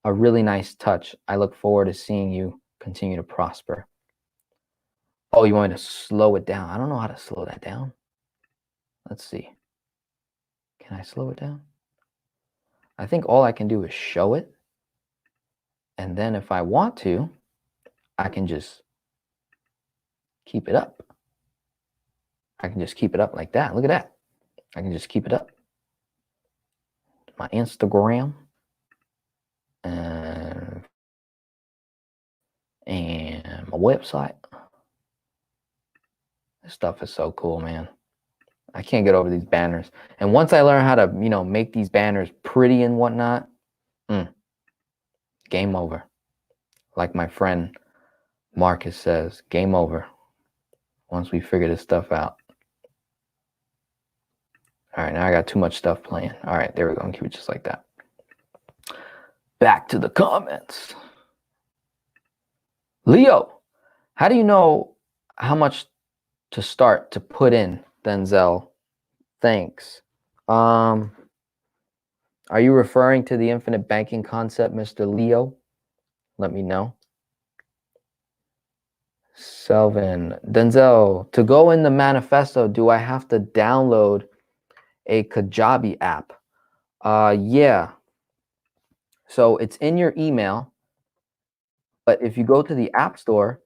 a really nice touch. I look forward to seeing you continue to prosper. Oh, you want me to slow it down? I don't know how to slow that down. Let's see. Can I slow it down? I think all I can do is show it. And then if I want to, I can just keep it up. I can just keep it up like that. Look at that. I can just keep it up. My Instagram and my website. This stuff is so cool, man. I can't get over these banners. And once I learn how to, make these banners pretty and whatnot, game over. Like my friend Marcus says, game over. Once we figure this stuff out. All right, now I got too much stuff playing. All right, there we go. Keep it just like that. Back to the comments. Leo, how do you know how much to start to put in, Denzel? Thanks. Are you referring to the infinite banking concept, Mr. Leo? Let me know. Selvin, Denzel, to go in the manifesto, do I have to download a Kajabi app? Yeah. So it's in your email, but if you go to the App Store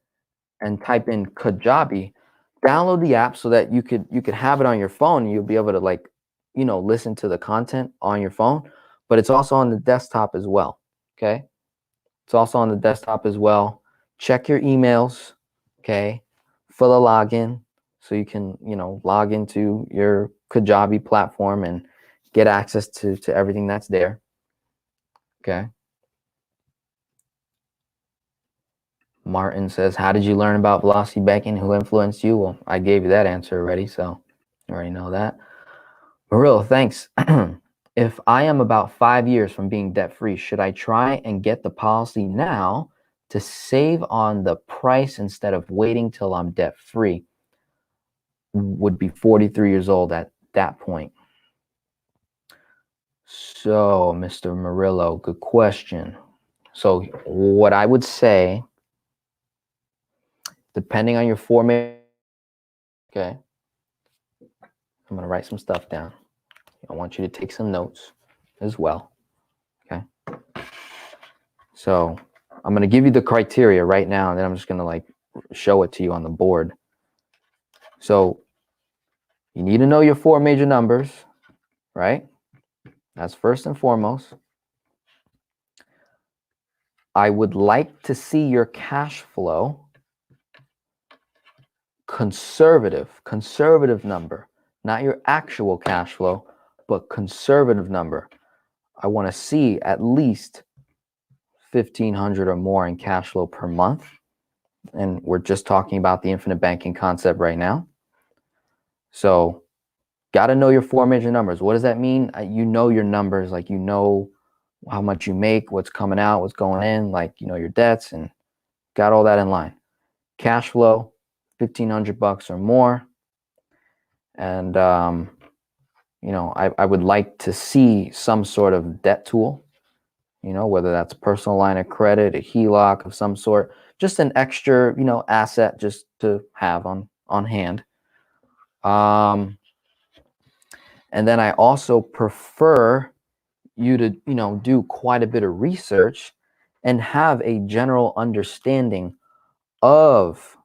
and type in Kajabi, download the app so that you could have it on your phone and you'll be able to listen to the content on your phone, but it's also on the desktop as well. Okay. It's also on the desktop as well. Check your emails, okay, for the login so you can, log into your Kajabi platform and get access to everything that's there. Okay. Martin says, how did you learn about velocity banking? Who influenced you? Well, I gave you that answer already, so you already know that. Marilla, thanks. If I am about 5 years from being debt-free, should I try and get the policy now to save on the price instead of waiting till I'm debt-free? Would be 43 years old at that point. So, Mr. Murillo, good question. So what I would say, depending on your format, okay, I'm going to write some stuff down. I want you to take some notes as well, okay? So I'm going to give you the criteria right now, and then I'm just going to show it to you on the board. So you need to know your 4 major numbers, right? That's first and foremost. I would like to see your cash flow conservative number, not your actual cash flow, but conservative number. I want to see at least 1,500 or more in cash flow per month. And we're just talking about the infinite banking concept right now. So got to know your 4 major numbers. What does that mean? You know your numbers, like you know how much you make, what's coming out, what's going in, your debts, and got all that in line. Cash flow, $1,500 or more. And, I would like to see some sort of debt tool, whether that's personal line of credit, a HELOC of some sort, just an extra, asset just to have on hand. And then I also prefer you to, do quite a bit of research and have a general understanding of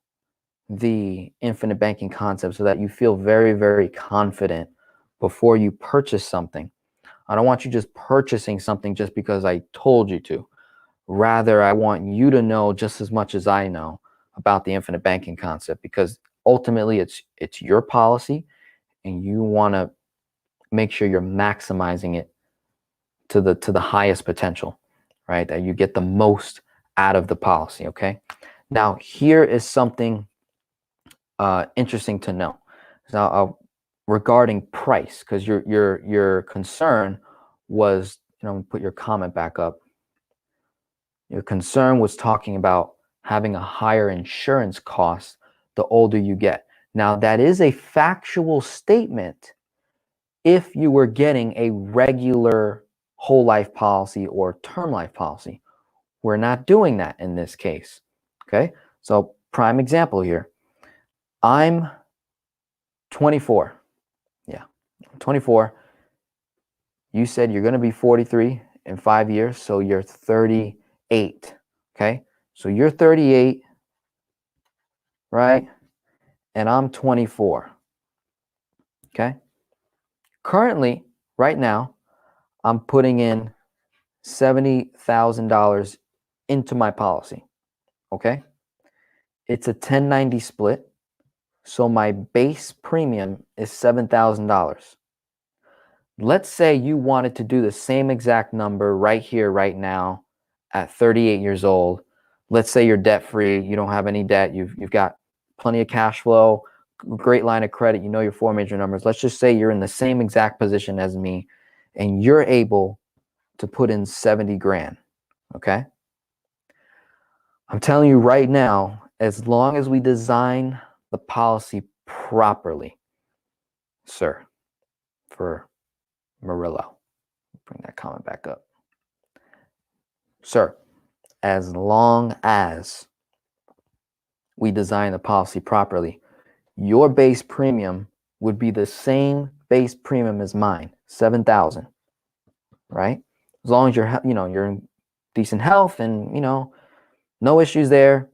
the infinite banking concept so that you feel very, very confident before you purchase something. I don't want you just purchasing something just because I told you to. Rather, I want you to know just as much as I know about the infinite banking concept, because ultimately it's your policy and you want to make sure you're maximizing it to the highest potential, right? That you get the most out of the policy, okay? Now, here is something interesting to know. Now, regarding price, because your concern was, put your comment back up. Your concern was talking about having a higher insurance cost the older you get. Now, that is a factual statement if you were getting a regular whole life policy or term life policy. We're not doing that in this case. Okay, so prime example here. I'm 24. Yeah, I'm 24. You said you're going to be 43 in 5 years, so you're 38. Okay, so you're 38, right? And I'm 24. Okay, currently, right now, I'm putting in $70,000 into my policy. Okay, it's a 1090 split, so my base premium is $7,000. Let's say you wanted to do the same exact number right here, right now, at 38 years old. Let's say you're debt free, you don't have any debt, you've got plenty of cash flow, great line of credit, you know your four major numbers. Let's just say you're in the same exact position as me and you're able to put in 70 grand. Okay. I'm telling you right now, as long as we design the policy properly, sir, for Murillo, bring that comment back up. Sir, as long as we design the policy properly, your base premium would be the same base premium as mine, 7,000, right? As long as you're in decent health and, no issues there.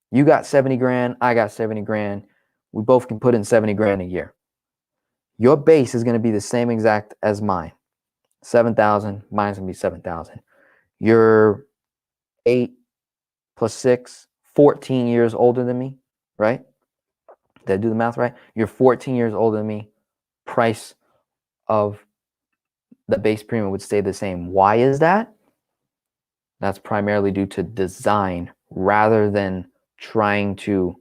You got 70 grand, I got 70 grand. We both can put in 70 grand a year. Your base is going to be the same exact as mine. 7,000, mine's going to be 7,000. You're 8 plus 6, 14 years older than me, right? Did I do the math right? You're 14 years older than me. Price of the base premium would stay the same. Why is that? That's primarily due to design rather than trying to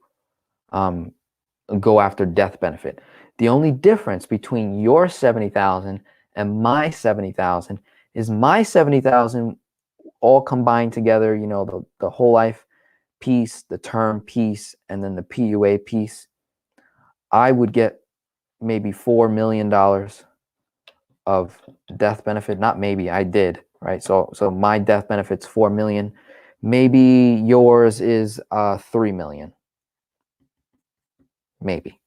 go after death benefit. The only difference between your 70,000 and my 70,000 is my 70,000 all combined together, the whole life piece, the term piece, and then the PUA piece. I would get maybe $4 million of death benefit. Not maybe, I did, right? So my death benefit's 4 million. Maybe yours is 3 million. Maybe.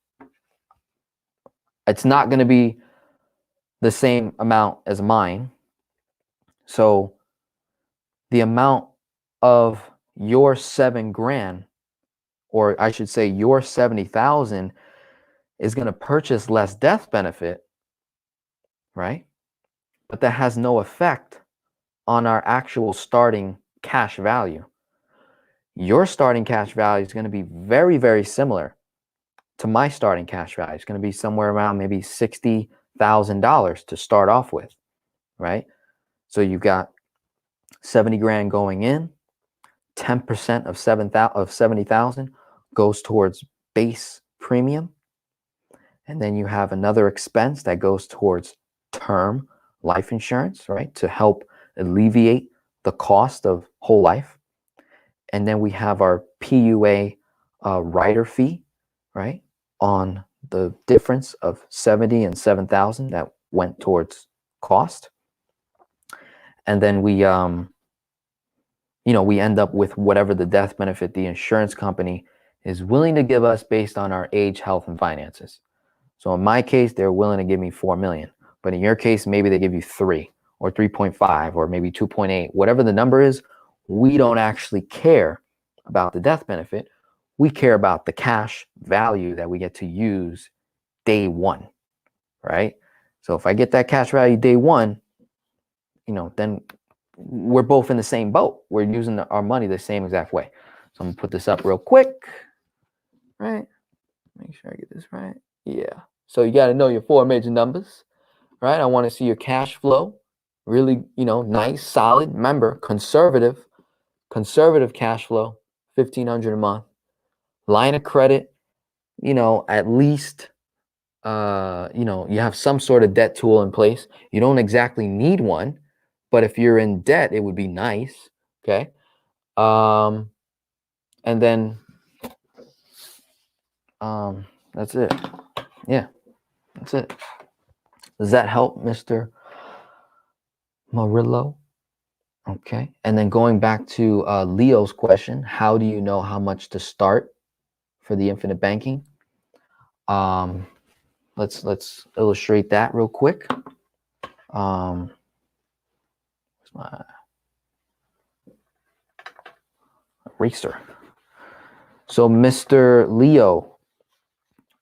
It's not going to be the same amount as mine. So the amount of your 7 grand, or I should say your 70,000, is going to purchase less death benefit, right? But that has no effect on our actual starting cash value. Your starting cash value is going to be very, very similar to my starting cash value. It's going to be somewhere around maybe $60,000 to start off with, right? So you've got 70 grand going in, 10% of 70,000 goes towards base premium. And then you have another expense that goes towards term life insurance, right? To help alleviate the cost of whole life. And then we have our PUA rider fee, right? On the difference of 70 and 7,000 that went towards cost. And then we end up with whatever the death benefit the insurance company is willing to give us based on our age, health, and finances. So in my case, they're willing to give me 4 million. But in your case, maybe they give you 3 or 3.5 or maybe 2.8. Whatever the number is, we don't actually care about the death benefit. We care about the cash value that we get to use day one, right? So if I get that cash value day one, then we're both in the same boat. We're using our money the same exact way. So I'm gonna put this up real quick, right? Make sure I get this right. Yeah. So you got to know your 4 major numbers, right? I want to see your cash flow, really, nice, solid. Remember, conservative cash flow, $1,500 a month. Line of credit, at least, you have some sort of debt tool in place. You don't exactly need one, but if you're in debt, it would be nice. Okay. And then, that's it. Yeah, that's it. Does that help, Mr. Murillo? Okay. And then going back to Leo's question, how do you know how much to start for the infinite banking? Let's illustrate that real quick. where's my eraser? So Mr. Leo,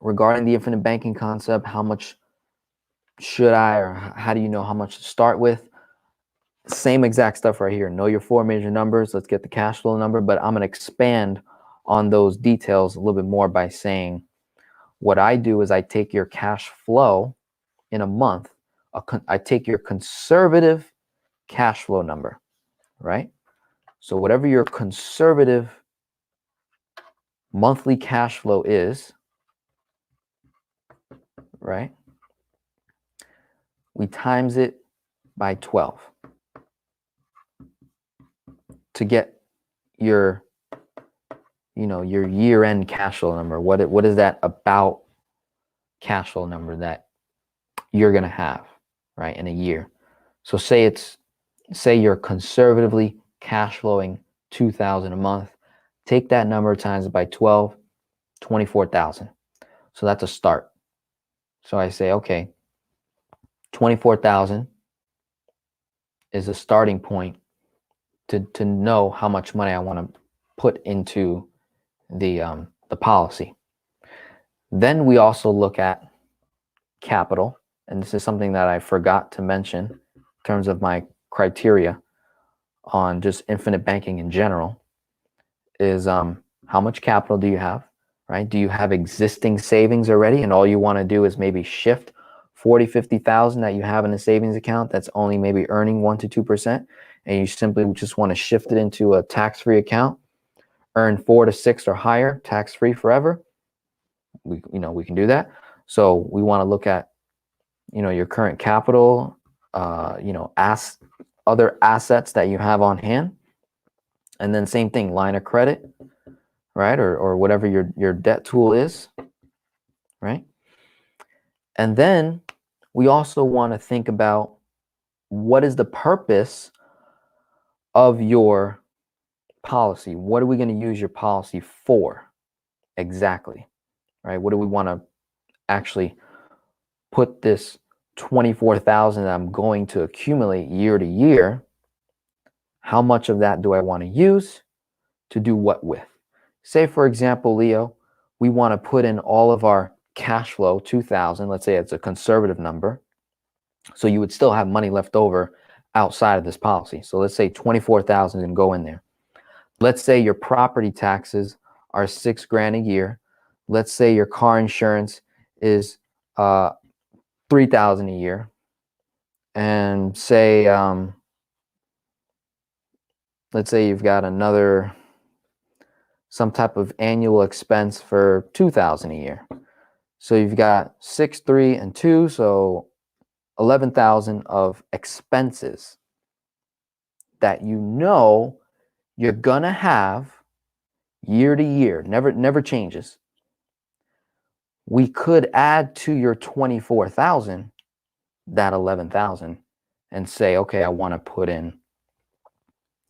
regarding the infinite banking concept, how much should I, or how do you know how much to start with? Same exact stuff right here. Know your four major numbers. Let's get the cash flow number, but I'm going to expand on those details a little bit more by saying what I do is I take your cash flow in a month. I take your conservative cash flow number, right? So whatever your conservative monthly cash flow is, right? We times it by 12 to get your, your year-end cash flow number. What is that about cash flow number that you're going to have, right, in a year? So say you're conservatively cash flowing $2,000 a month. Take that number times it by 12, 24,000. So that's a start. So I say, okay, 24,000 is a starting point to know how much money I want to put into the policy. Then we also look at capital, and this is something that I forgot to mention in terms of my criteria on just infinite banking in general, is how much capital do you have, right? Do you have existing savings already, and all you want to do is maybe shift 40, 50,000 that you have in a savings account that's only maybe earning 1 to 2%, and you simply just want to shift it into a tax-free account, earn 4 to 6 or higher, tax-free forever? We can do that. So we want to look at, your current capital, other assets that you have on hand, and then same thing, line of credit, right? Or whatever your debt tool is, right? And then we also want to think about what is the purpose of your policy? What are we going to use your policy for exactly, right? What do we want to actually put this 24,000 that I'm going to accumulate year to year? How much of that do I want to use to do what with? Say, for example, Leo, we want to put in all of our cash flow, 2,000. Let's say it's a conservative number. So you would still have money left over outside of this policy. So let's say 24,000 and go in there. Let's say your property taxes are $6,000 a year. Let's say your car insurance is $3,000 a year. And say, let's say you've got some type of annual expense for $2,000 a year. So you've got 6, 3, and 2, so 11,000 of expenses that you're gonna have year to year, never changes. We could add to your 24,000 that 11,000 and say, okay, I want to put in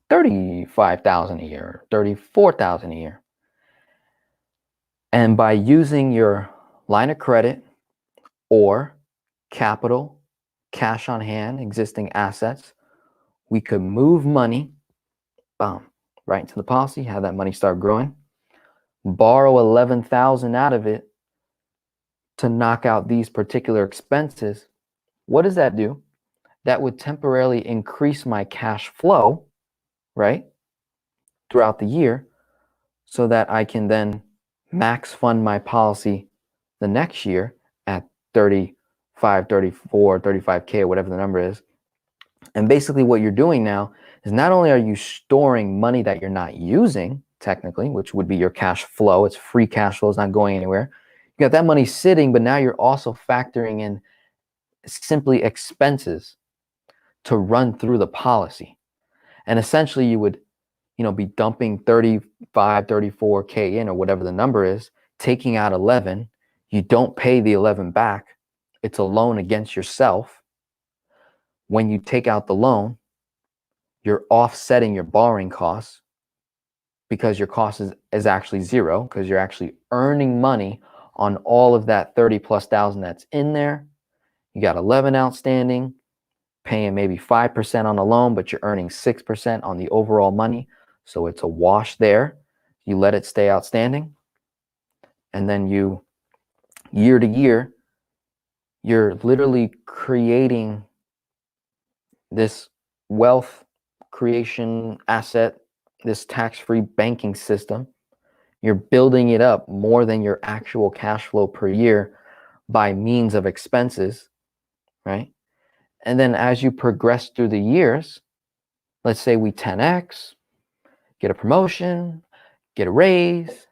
35,000 a year, 34,000 a year. And by using your line of credit or capital, cash on hand, existing assets, we could move money, right into the policy, have that money start growing, borrow 11,000 out of it to knock out these particular expenses. What does that do? That would temporarily increase my cash flow, right, throughout the year, so that I can then max fund my policy the next year at 35, 34, 35K, or whatever the number is. And basically what you're doing now is not only are you storing money that you're not using, technically, which would be your cash flow, it's free cash flow, it's not going anywhere. You got that money sitting, but now you're also factoring in simply expenses to run through the policy. And essentially you would, be dumping 35, 34K in, or whatever the number is, taking out 11. You don't pay the 11 back. It's a loan against yourself. When you take out the loan, you're offsetting your borrowing costs because your cost is actually zero, because you're actually earning money on all of that 30+ thousand that's in there. You got 11 outstanding. paying maybe 5% on the loan, but you're earning 6% on the overall money. So it's a wash there. You let it stay outstanding. And then you, year to year, you're literally creating this wealth creation asset, this tax-free banking system. You're building it up more than your actual cash flow per year by means of expenses, right? And then as you progress through the years, let's say we 10x, get a promotion, get a raise,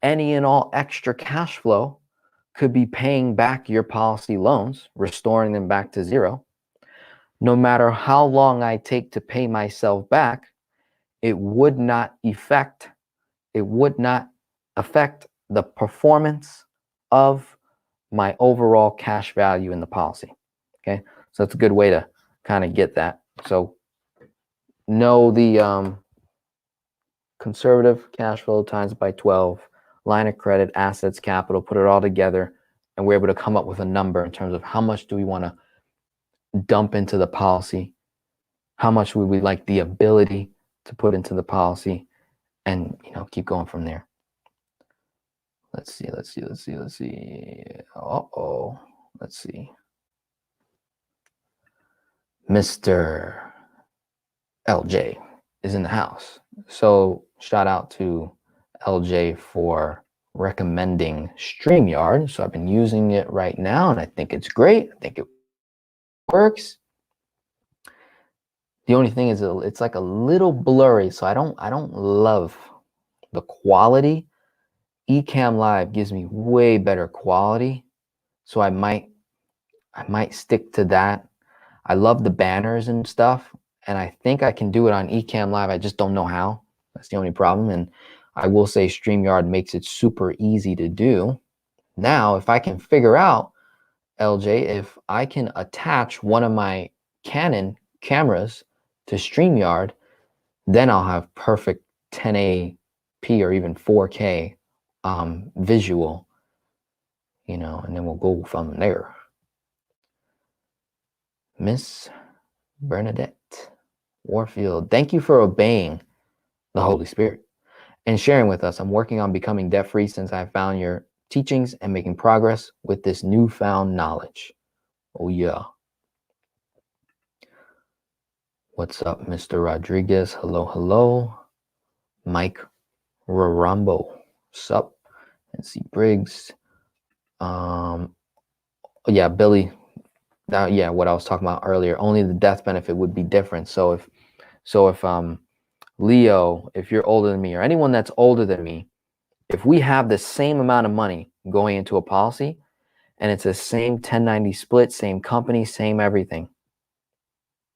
any and all extra cash flow could be paying back your policy loans, restoring them back to zero. No matter how long I take to pay myself back, it would not affect the performance of my overall cash value in the policy. Okay, so that's a good way to kind of get that. So know the conservative cash flow times by 12, line of credit, assets, capital, put it all together, and we're able to come up with a number in terms of how much do we want to dump into the policy, how much would we like the ability to put into the policy, and keep going from there. Let's see. Let's see. Mr. LJ is in the house. So shout out to LJ for recommending StreamYard. So I've been using it right now, and I think it's great. I think it works. The only thing is it's like a little blurry, so I don't love the quality. Ecamm Live gives me way better quality, so I might stick to that. I love the banners and stuff, and I think I can do it on Ecamm Live. I just don't know how. That's the only problem. And I will say StreamYard makes it super easy to do. Now, if I can figure out, LJ, if I can attach one of my Canon cameras to StreamYard, then I'll have perfect 1080p or even 4K visual, and then we'll go from there. Miss Bernadette Warfield, thank you for obeying the Holy Spirit and sharing with us. I'm working on becoming debt-free since I found your teachings and making progress with this newfound knowledge. Oh yeah. What's up, Mr. Rodriguez? Hello. Mike Rarambo. What's up? NC Briggs. Yeah, Billy. Yeah, what I was talking about earlier. Only the death benefit would be different. So if Leo, if you're older than me, or anyone that's older than me, if we have the same amount of money going into a policy, and it's the same 1090 split, same company, same everything,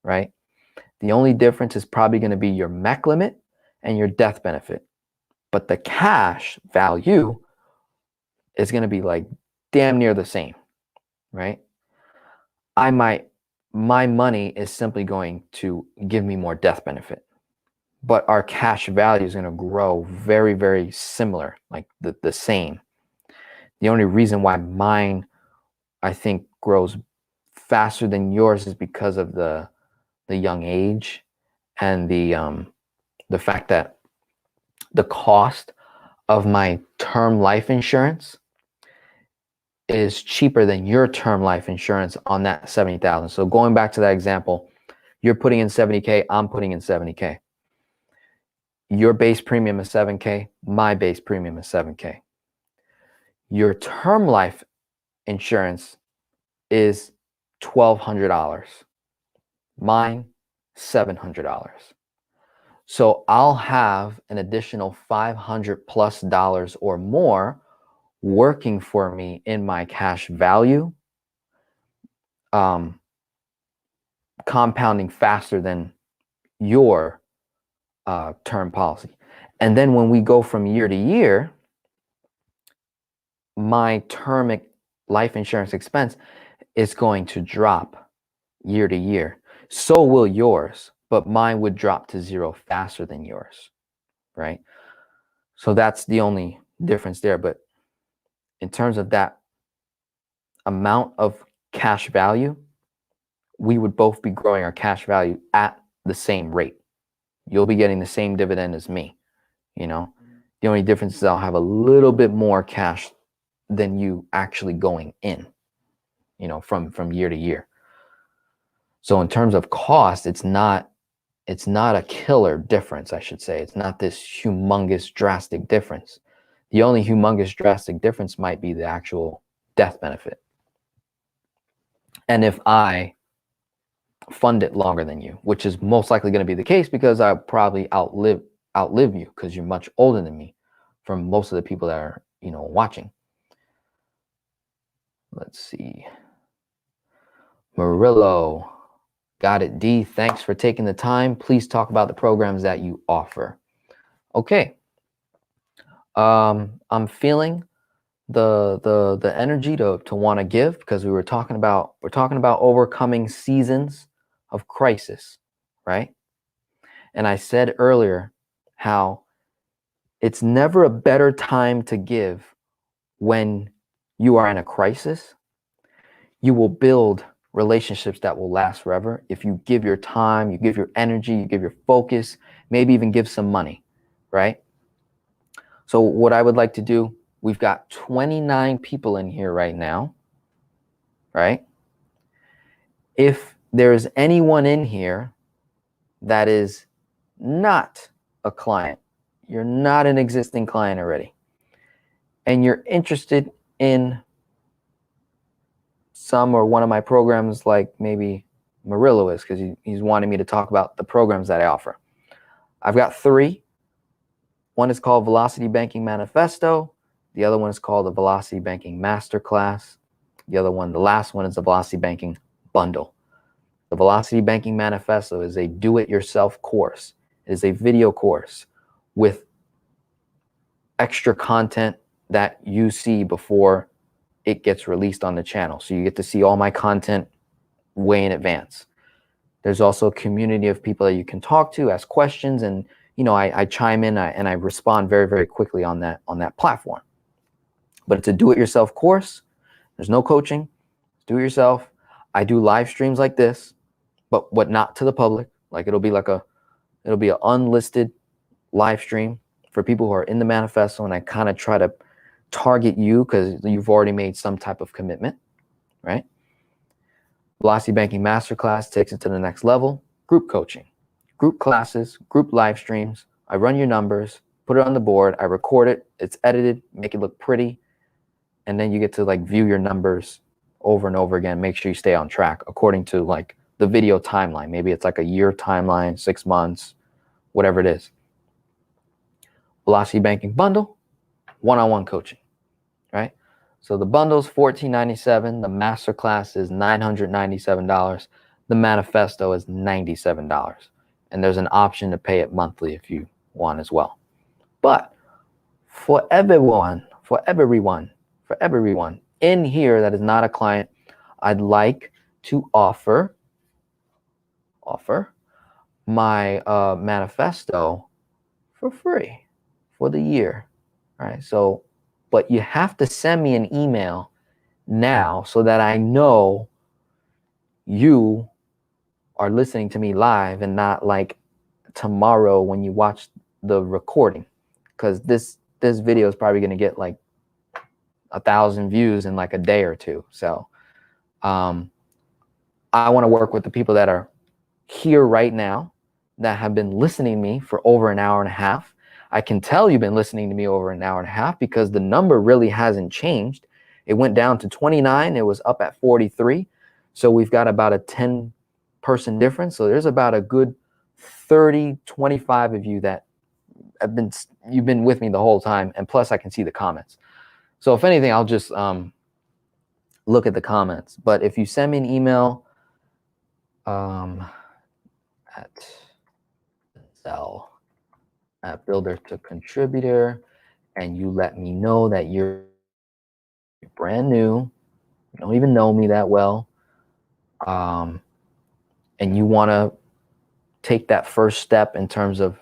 right? The only difference is probably going to be your MEC limit and your death benefit. But the cash value is going to be like damn near the same, right? My money is simply going to give me more death benefit, but our cash value is going to grow very, very similar, like the same. The only reason why mine, I think, grows faster than yours is because of the young age and the fact that the cost of my term life insurance is cheaper than your term life insurance on that 70,000. So going back to that example, you're putting in 70K, I'm putting in 70K. Your base premium is 7K, my base premium is 7K. Your term life insurance is $1,200. Mine, $700. So I'll have an additional $500+ or more working for me in my cash value, compounding faster than your term policy. And then when we go from year to year, my term life insurance expense is going to drop year to year. So will yours, but mine would drop to zero faster than yours, right? So that's the only difference there. But in terms of that amount of cash value, we would both be growing our cash value at the same rate. You'll be getting the same dividend as me. You know, the only difference is I'll have a little bit more cash than you actually going in, you know, from year to year. So in terms of cost, it's not a killer difference, I should say. It's not this humongous drastic difference. The only humongous drastic difference might be the actual death benefit. And if I fund it longer than you, which is most likely going to be the case because I'll probably outlive you because you're much older than me from most of the people that are, you know, watching. Let's see. Murillo. Got it, D. Thanks for taking the time. Please talk about the programs that you offer. Okay. I'm feeling the energy to want to give because we're talking about overcoming seasons of crisis, right? And I said earlier how it's never a better time to give when you are in a crisis. You will build relationships that will last forever if you give your time, you give your energy, you give your focus, maybe even give some money, right? So what I would like to do, we've got 29 people in here right now, right? If there's anyone in here that is not a client, you're not an existing client already, and you're interested in some or one of my programs, like maybe Murillo is, because he's wanting me to talk about the programs that I offer. I've got 3. One is called Velocity Banking Manifesto. The other one is called the Velocity Banking Masterclass. The last one is the Velocity Banking Bundle. The Velocity Banking Manifesto is a do-it-yourself course. It is a video course with extra content that you see before it gets released on the channel. So you get to see all my content way in advance. There's also a community of people that you can talk to, ask questions, and you know, I chime in and I respond very, very quickly on that platform. But it's a do-it-yourself course. There's no coaching. Do it yourself. I do live streams like this, but not to the public. Like it'll be an unlisted live stream for people who are in the manifesto, and I kind of try to target you because you've already made some type of commitment, right? Velocity Banking Masterclass takes it to the next level. Group coaching, group classes, group live streams. I run your numbers, put it on the board, I record it, it's edited, make it look pretty, and then you get to like view your numbers over and over again, make sure you stay on track according to like the video timeline. Maybe it's like a year timeline, 6 months, whatever it is. Velocity Banking Bundle, one-on-one coaching, right? So the bundle's $14.97, the masterclass is $997, the manifesto is $97, and there's an option to pay it monthly if you want as well. But for everyone in here that is not a client, I'd like to offer my manifesto for free for the year. All right, so but you have to send me an email now so that I know you are listening to me live and not like tomorrow when you watch the recording, because this video is probably going to get like 1,000 views in like a day or two. So I want to work with the people that are here right now that have been listening to me for over an hour and a half. I can tell you've been listening to me over an hour and a half because the number really hasn't changed. It went down to 29. It was up at 43. So we've got about a 10-person difference. So there's about a good 30, 25 of you that you've been with me the whole time. And plus I can see the comments. So if anything, I'll just look at the comments. But if you send me an email at Denzel at builder to contributor, and you let me know that you're brand new, you don't even know me that well, and you want to take that first step in terms of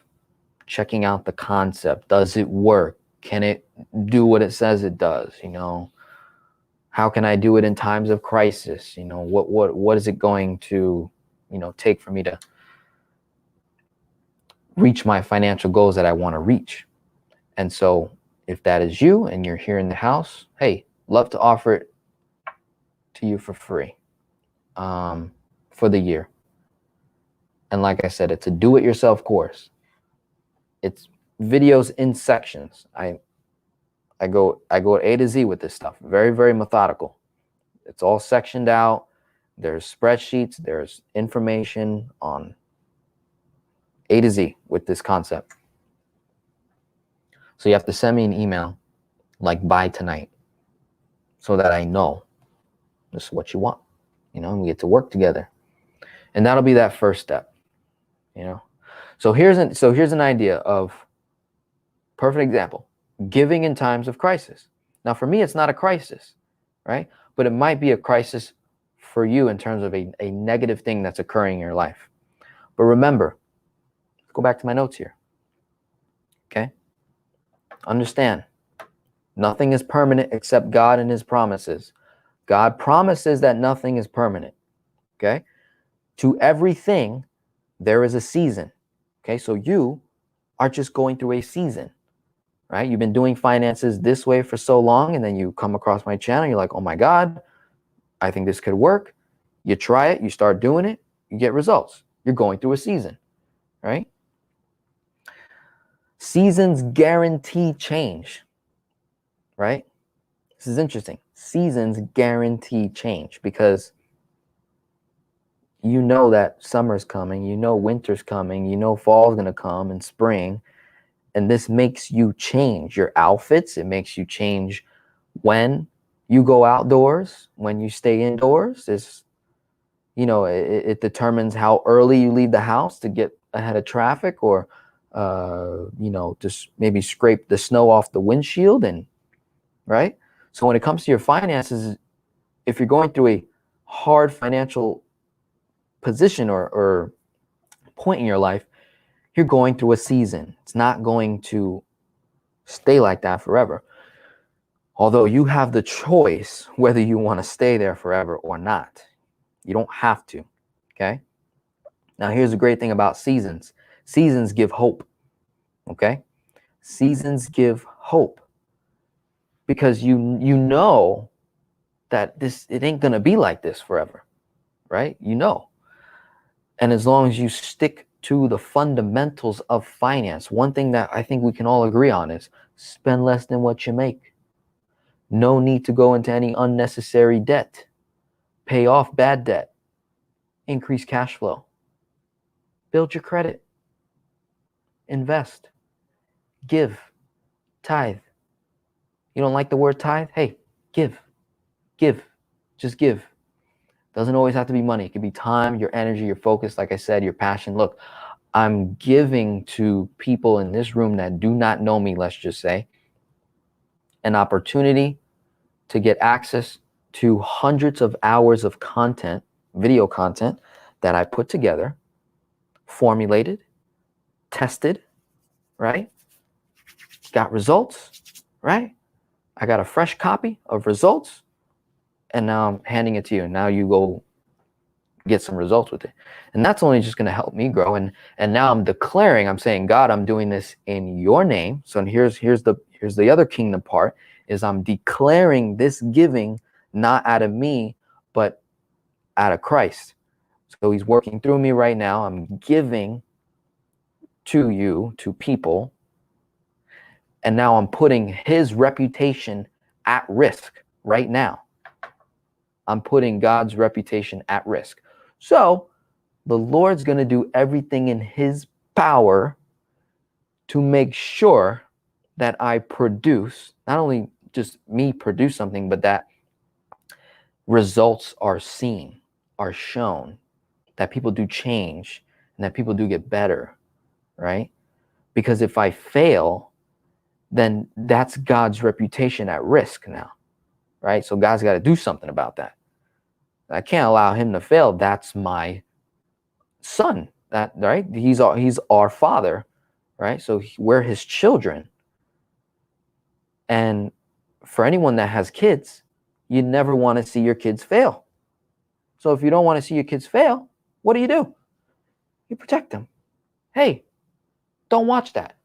checking out the concept. Does it work? Can it do what it says it does? You know, How can I do it in times of crisis? You know, what is it going to, you know, take for me to reach my financial goals that I want to reach? And so if that is you and you're here in the house, hey, love to offer it to you for free for the year. And like I said, it's a do-it-yourself course. It's videos in sections. I go A to Z with this stuff. Very, very methodical. It's all sectioned out. There's spreadsheets. There's information on A to Z with this concept. So you have to send me an email like by tonight so that I know this is what you want, you know, and we get to work together. And that'll be that first step, you know. So here's an idea of perfect example, giving in times of crisis. Now, for me, it's not a crisis, right? But it might be a crisis for you in terms of a negative thing that's occurring in your life. But remember, let's go back to my notes here. Okay? Understand, nothing is permanent except God and his promises. God promises that nothing is permanent. Okay? To everything, there is a season. Okay? So you are just going through a season, right? You've been doing finances this way for so long, and then you come across my channel, you're like, oh my God, I think this could work. You try it, you start doing it, you get results. You're going through a season, right? Seasons guarantee change, right? This is interesting. Seasons guarantee change because you know that summer's coming, you know winter's coming, you know fall's gonna come and spring, and this makes you change your outfits. It makes you change when you go outdoors, when you stay indoors. It's, you know, it determines how early you leave the house to get ahead of traffic, or you know, just maybe scrape the snow off the windshield, and right. So when it comes to your finances, if you're going through a hard financial position or point in your life, you're going through a season. It's not going to stay like that forever. Although you have the choice whether you want to stay there forever or not. You don't have to, okay? Now, here's the great thing about seasons. Seasons give hope, okay? Seasons give hope because you know that it ain't going to be like this forever, right? You know. And as long as you stick to the fundamentals of finance, one thing that I think we can all agree on is spend less than what you make. No need to go into any unnecessary debt. Pay off bad debt. Increase cash flow. Build your credit. Invest. Give. Tithe. You don't like the word tithe? Hey, give. Give. Just give. Doesn't always have to be money. It could be time, your energy, your focus, like I said, your passion. Look, I'm giving to people in this room that do not know me, let's just say, an opportunity to get access to hundreds of hours of content, video content that I put together, formulated, tested, right? Got results, right? I got a fresh copy of results, and now I'm handing it to you. And now you go get some results with it. And that's only just going to help me grow. And now I'm declaring, I'm saying, God, I'm doing this in your name. So here's the other kingdom part, is I'm declaring this giving not out of me, but out of Christ. So he's working through me right now. I'm giving to you, to people. And now I'm putting his reputation at risk right now. I'm putting God's reputation at risk. So the Lord's going to do everything in his power to make sure that I produce, not only just me produce something, but that results are seen, are shown, that people do change, and that people do get better, right? Because if I fail, then that's God's reputation at risk now, right? So God's got to do something about that. I can't allow him to fail. That's my son, that right? He's our father, right? So we're his children. And for anyone that has kids, you never want to see your kids fail. So if you don't want to see your kids fail, what do? You protect them. Hey, don't watch that.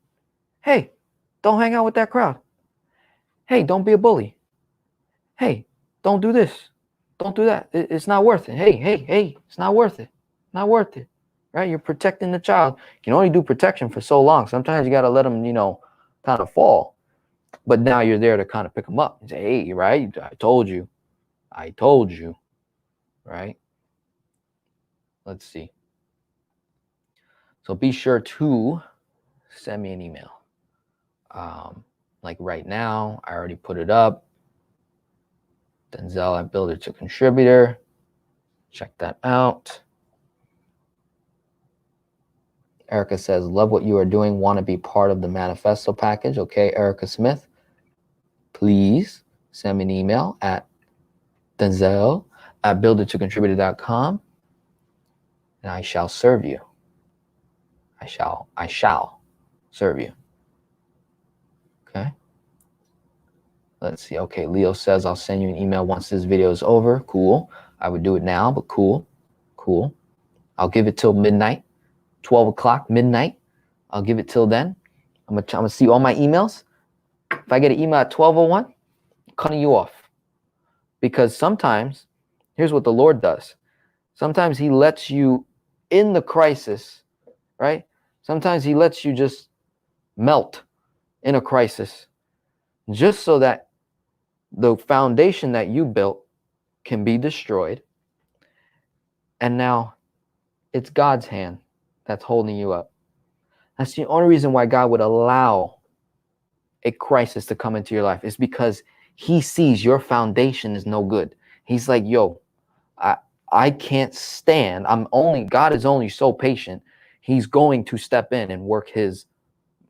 Hey, don't hang out with that crowd. Hey, don't be a bully. Hey, don't do this. Don't do that. It's not worth it. Hey, it's not worth it. Not worth it. Right? You're protecting the child. You can only do protection for so long. Sometimes you got to let them, kind of fall. But now you're there to kind of pick them up and say, hey, right? I told you. Right? Let's see. So be sure to send me an email. Like right now, I already put it up. Denzel at Builder to Contributor. Check that out. Erica says, love what you are doing. Want to be part of the manifesto package. Okay, Erica Smith. Please send me an email at Denzel at buildertocontributor.com, and I shall serve you. I shall serve you. Okay. Let's see. Okay, Leo says, I'll send you an email once this video is over. Cool. I would do it now, but cool. I'll give it till midnight, 12 o'clock, midnight. I'll give it till then. I'm gonna see all my emails. If I get an email at 12:01, I'm cutting you off. Because sometimes, here's what the Lord does. Sometimes he lets you in the crisis, right? Sometimes he lets you just melt in a crisis just so that the foundation that you built can be destroyed. And now it's God's hand that's holding you up. That's the only reason why God would allow a crisis to come into your life, is because he sees your foundation is no good. He's like, yo, I can't stand. God is only so patient. He's going to step in and work his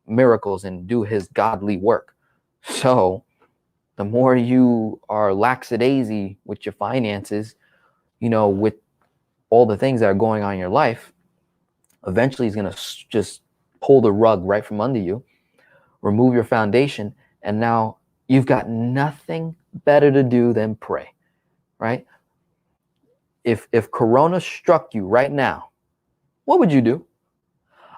miracles and do his godly work. So the more you are lackadaisy with your finances, with all the things that are going on in your life, eventually he's going to just pull the rug right from under you, remove your foundation, and now you've got nothing better to do than pray, right? If Corona struck you right now, what would you do?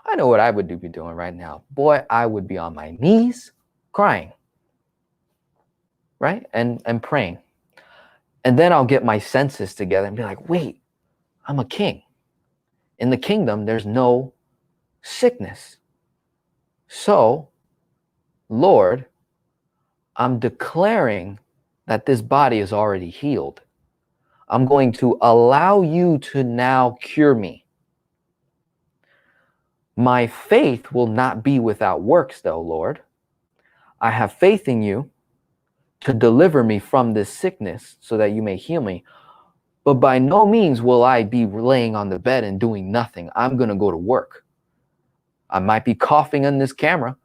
I know what I would be doing right now. Boy, I would be on my knees crying, right? And praying. And then I'll get my senses together and be like, wait, I'm a king. In the kingdom, there's no sickness. So, Lord, I'm declaring that this body is already healed. I'm going to allow you to now cure me. My faith will not be without works, though, Lord. I have faith in you to deliver me from this sickness so that you may heal me. But by no means will I be laying on the bed and doing nothing. I'm going to go to work. I might be coughing on this camera,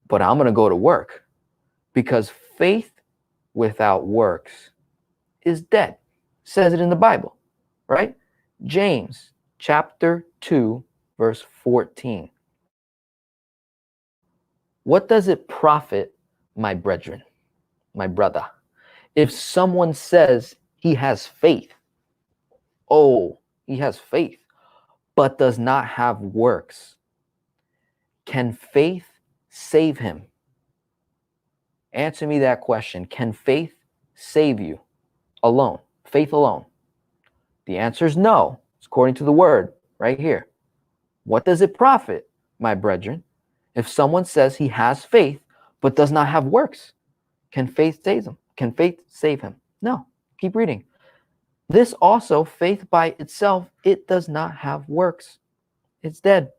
but I'm going to go to work, because faith without works is dead. Says it in the Bible, right? James chapter 2, verse 14. What does it profit, my brethren, my brother, if someone says he has faith? Oh, he has faith, but does not have works. Can faith save him? Answer me that question. Can faith save you alone? Faith alone? The answer is no. It's according to the word right here. What does it profit, my brethren, if someone says he has faith but does not have works? Can faith save him? Can faith save him? No. Keep reading. This also, faith by itself, it does not have works. It's dead.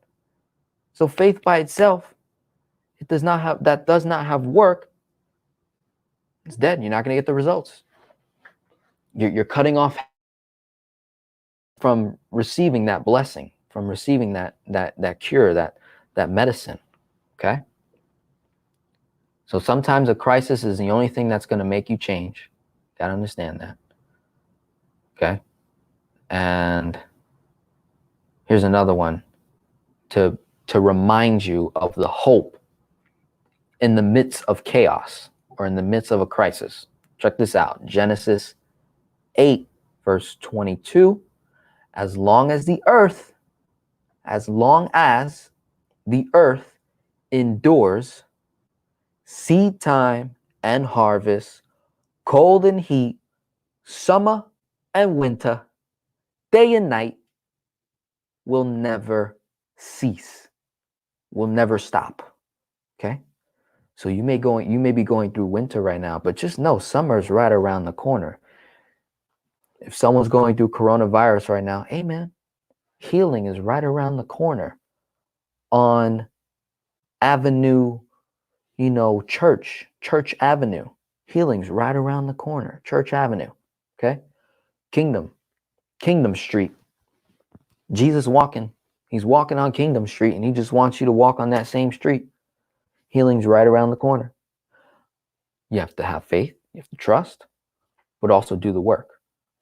So faith by itself, does not have work, it's dead. You're not going to get the results. You're cutting off from receiving that blessing, from receiving that cure, that medicine. Okay? So sometimes a crisis is the only thing that's going to make you change. Got to understand that. Okay? And here's another one to remind you of the hope in the midst of chaos or in the midst of a crisis. Check this out. Genesis 8, verse 22. As long as the earth endures, seed time and harvest, cold and heat, summer and winter, day and night will never cease, will never stop. Okay? So you may be going through winter right now, but just know summer's right around the corner. If someone's going through coronavirus right now, amen. Healing is right around the corner on Avenue, Church Avenue. Healing's right around the corner, Church Avenue. Okay? Kingdom Street. Jesus he's walking on Kingdom Street, and he just wants you to walk on that same street. Healing's right around the corner. You have to have faith, you have to trust, but also do the work.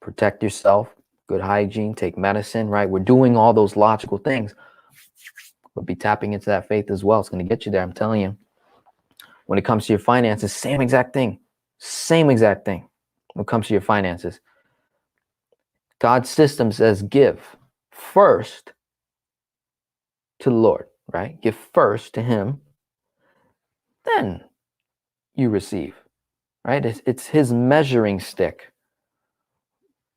Protect yourself, good hygiene, take medicine, right? We're doing all those logical things, but be tapping into that faith as well. It's going to get you there, I'm telling you. When it comes to your finances, same exact thing. When it comes to your finances. God's system says give first to the Lord, right? Give first to him, then you receive, right? It's his measuring stick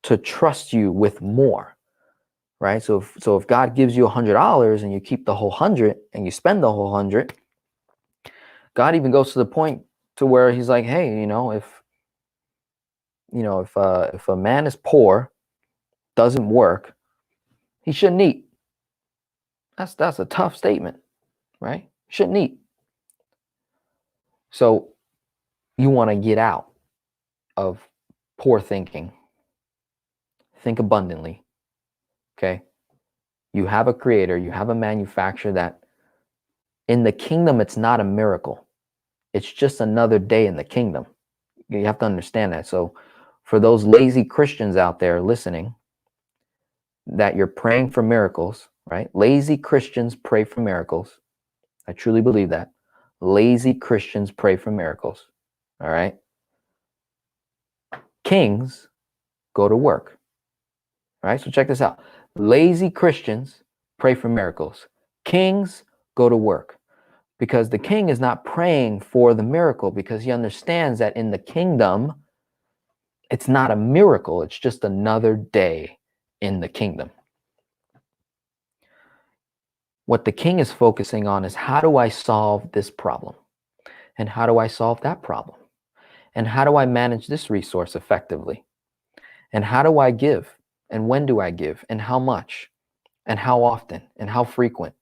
to trust you with more, right? So if God gives you $100 and you keep the whole 100 and you spend the whole 100, God even goes to the point to where he's like, hey, if a man is poor, doesn't work, he shouldn't eat. That's a tough statement, right? Shouldn't eat. So you want to get out of poor thinking. Think abundantly. Okay? You have a creator, you have a manufacturer that in the kingdom, it's not a miracle. It's just another day in the kingdom. You have to understand that. So for those lazy Christians out there listening, that you're praying for miracles, right? Lazy Christians pray for miracles. I truly believe that. Lazy Christians pray for miracles. All right? Kings go to work. All right? So check this out. Lazy Christians pray for miracles. Kings go to work. Because the king is not praying for the miracle, because he understands that in the kingdom, it's not a miracle. It's just another day in the kingdom. What the king is focusing on is, how do I solve this problem? And how do I solve that problem? And how do I manage this resource effectively? And how do I give? And when do I give? And how much? And how often? And how frequent?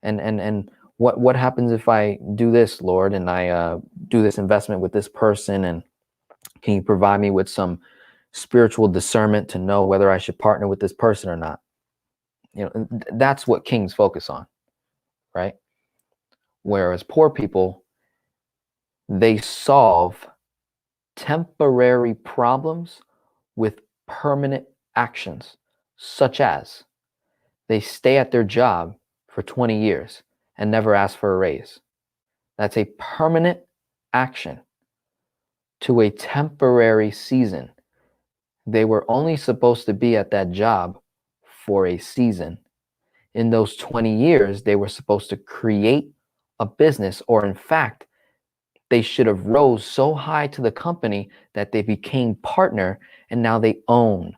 And what happens if I do this, Lord, and I do this investment with this person, and can you provide me with some spiritual discernment to know whether I should partner with this person or not? That's what kings focus on, right? Whereas poor people, they solve temporary problems with permanent actions, such as they stay at their job for 20 years and never ask for a raise. That's a permanent action to a temporary season. They were only supposed to be at that job for a season. In those 20 years, they were supposed to create a business, or in fact, they should have rose so high to the company that they became partner, and now they own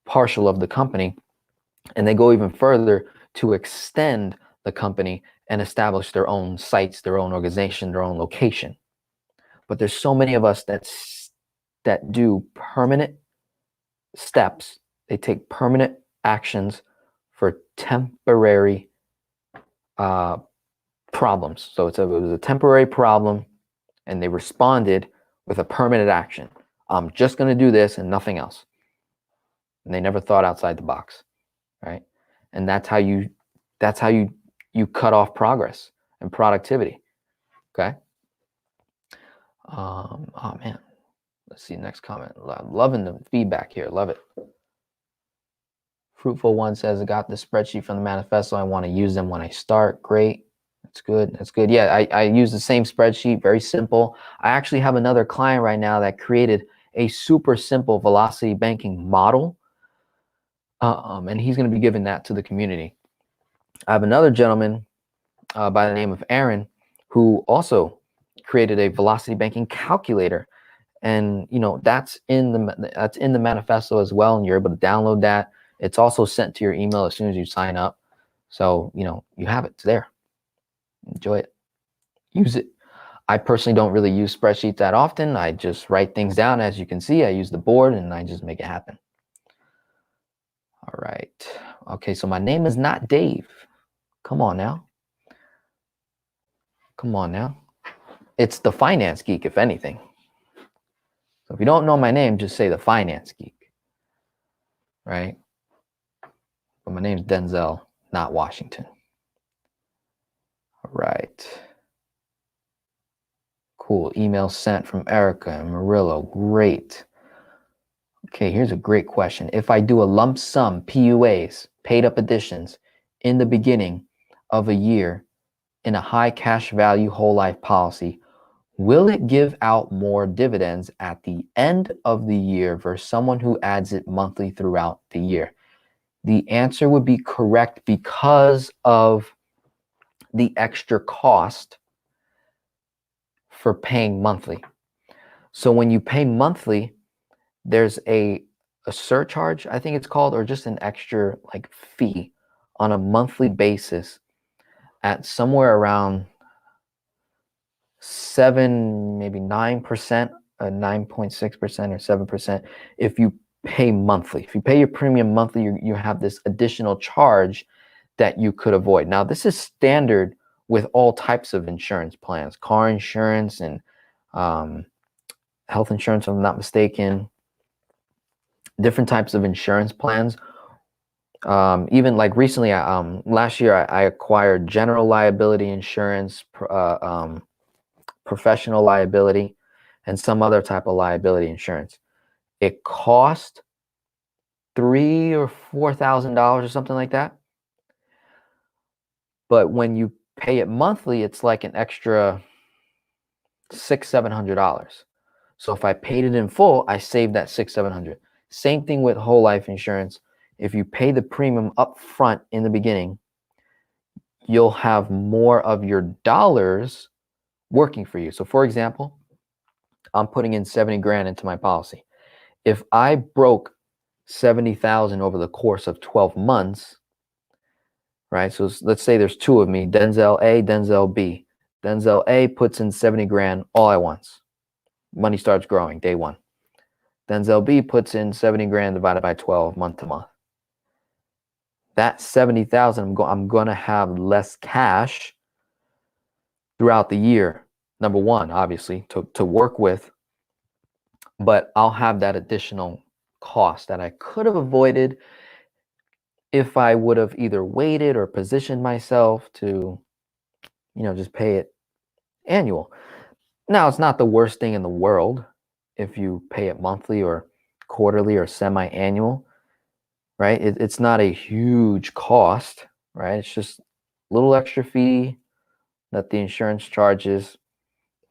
partial of the company. And they go even further to extend the company and establish their own sites, their own organization, their own location. But there's so many of us that do permanent steps. They take permanent actions for temporary problems. So it was a temporary problem, and they responded with a permanent action. I'm just going to do this and nothing else. And they never thought outside the box, right? And that's how you cut off progress and productivity. Okay. Oh man, let's see next comment. Loving the feedback here. Love it. Fruitful One says, I got the spreadsheet from the manifesto. I want to use them when I start. Great. That's good. That's good. Yeah, I use the same spreadsheet, very simple. I actually have another client right now that created a super simple velocity banking model, and he's going to be giving that to the community. I have another gentleman by the name of Aaron who also created a velocity banking calculator, and that's in the manifesto as well, and you're able to download that. It's also sent to your email as soon as you sign up, so you have it. It's there. Enjoy it. Use it. I personally don't really use spreadsheets that often. I just write things down. As you can see, I use the board and I just make it happen. All right. Okay, so my name is not Dave. Come on now. Come on now. It's the Finance Geek, if anything. So if you don't know my name, just say the Finance Geek. Right? But my name's Denzel, not Washington. All right. Cool. Email sent from Erica and Murillo. Great. Okay, here's a great question. If I do a lump sum PUAs, paid up additions, in the beginning of a year in a high cash value whole life policy, will it give out more dividends at the end of the year versus someone who adds it monthly throughout the year? The answer would be correct because of the extra cost for paying monthly. So when you pay monthly, there's a surcharge, I think it's called, or just an extra like fee on a monthly basis at somewhere around 7, maybe 9%, 9.6% or 7% if you pay monthly. If you pay your premium monthly, you have this additional charge that you could avoid. Now, this is standard with all types of insurance plans, car insurance and health insurance, if I'm not mistaken, different types of insurance plans. Even like recently, last year, I acquired general liability insurance, professional liability, and some other type of liability insurance. It cost $3,000 or $4,000 or something like that. But when you pay it monthly, it's like an extra $600-700. So if I paid it in full, I saved that $600-700. Same thing with whole life insurance. If you pay the premium up front in the beginning, you'll have more of your dollars working for you. So for example, I'm putting in 70 grand into my policy. If I broke 70,000 over the course of 12 months, right? So let's say there's two of me, Denzel A, Denzel B. Denzel A puts in 70 grand all at once. Money starts growing day one. Denzel B puts in 70 grand divided by 12 month to month. That 70,000, I'm going to have less cash throughout the year. Number one, obviously, to work with, but I'll have that additional cost that I could have avoided if I would have either waited or positioned myself to, just pay it annual. Now, it's not the worst thing in the world if you pay it monthly or quarterly or semi-annual, right? It's not a huge cost, right? It's just a little extra fee that the insurance charges.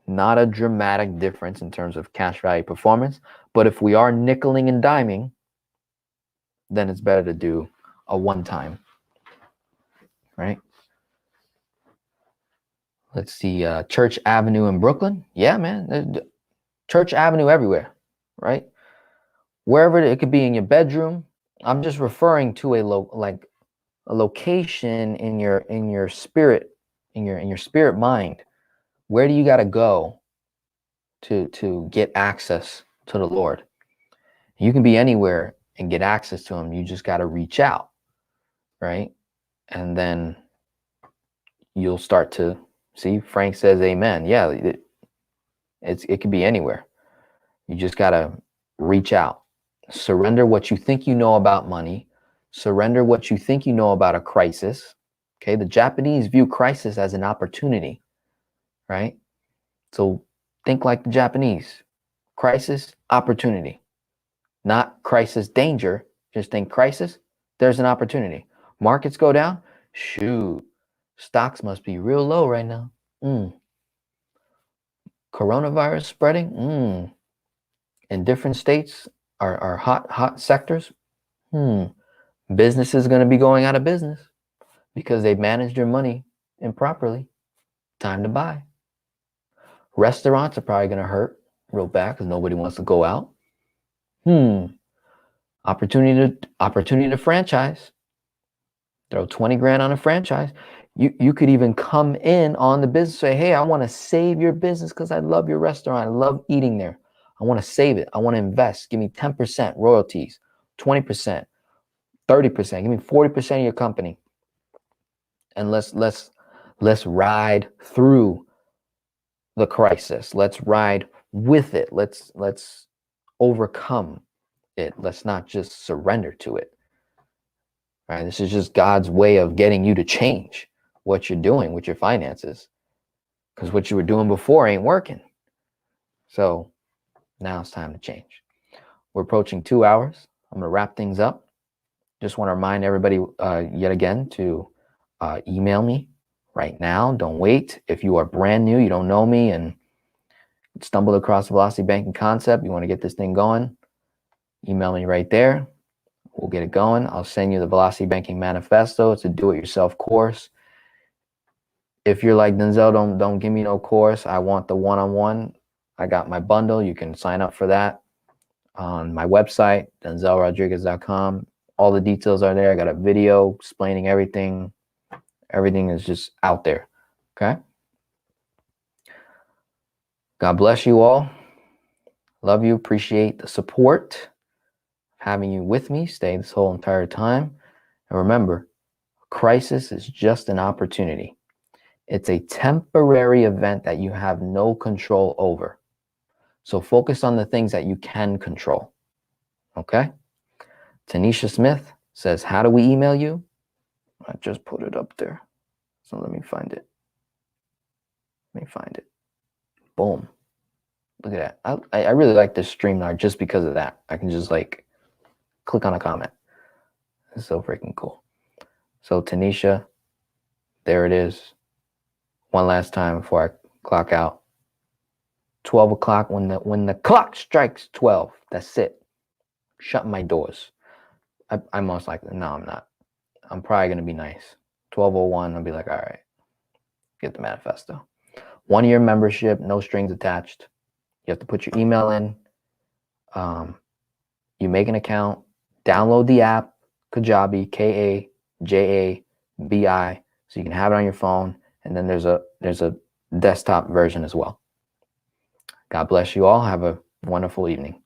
Not a dramatic difference in terms of cash value performance. But if we are nickeling and diming, then it's better to do a one-time, right? Let's see, Church Avenue in Brooklyn. Yeah, man, Church Avenue everywhere, right? Wherever it could be in your bedroom. I'm just referring to a location in your spirit, in your spirit mind. Where do you got to go to get access to the Lord? You can be anywhere and get access to him. You just got to reach out, right? And then you'll start to see. Frank says amen. Yeah, it could be anywhere. You just got to reach out. Surrender what you think you know about money. Surrender what you think you know about a crisis. Okay, the Japanese view crisis as an opportunity, right? So think like the Japanese. Crisis, opportunity. Not crisis, danger. Just think crisis, there's an opportunity. Markets go down, shoot. Stocks must be real low right now. Coronavirus spreading. In different states are hot sectors. Business is going to be going out of business because they've managed their money improperly. Time to buy. Restaurants are probably going to hurt real bad because nobody wants to go out. Opportunity to franchise. Throw 20 grand on a franchise. You could even come in on the business, say, hey, I want to save your business because I love your restaurant. I love eating there. I want to save it. I want to invest. Give me 10% royalties, 20%, 30%. Give me 40% of your company. And let's ride through the crisis. Let's ride with it. Let's overcome it. Let's not just surrender to it. Right? This is just God's way of getting you to change what you're doing with your finances, because what you were doing before ain't working. So now it's time to change. We're approaching 2 hours. I'm going to wrap things up. Just want to remind everybody yet again to email me right now. Don't wait. If you are brand new, you don't know me, and stumbled across the Velocity Banking concept, you want to get this thing going, email me right there. We'll get it going. I'll send you the Velocity Banking Manifesto. It's a do-it-yourself course. If you're like, Denzel, don't give me no course. I want the one-on-one. I got my bundle. You can sign up for that on my website, denzelrodriguez.com. All the details are there. I got a video explaining everything. Everything is just out there. Okay? God bless you all. Love you. Appreciate the support. Having you with me. Stay this whole entire time. And remember, crisis is just an opportunity. It's a temporary event that you have no control over. So focus on the things that you can control. Okay? Tanisha Smith says, how do we email you? I just put it up there. So let me find it. Boom. Look at that. I really like this Streamyard just because of that. I can just like click on a comment. It's so freaking cool. So Tanisha, there it is. One last time before I clock out. 12 o'clock, when the clock strikes 12, that's it. Shutting my doors. I most likely, no, I'm not. I'm probably going to be nice. 12:01, I'll be like, all right, get the manifesto. 1 year membership, no strings attached. You have to put your email in. You make an account, download the app, Kajabi, Kajabi, so you can have it on your phone. And then there's a desktop version as well. God bless you all. Have a wonderful evening.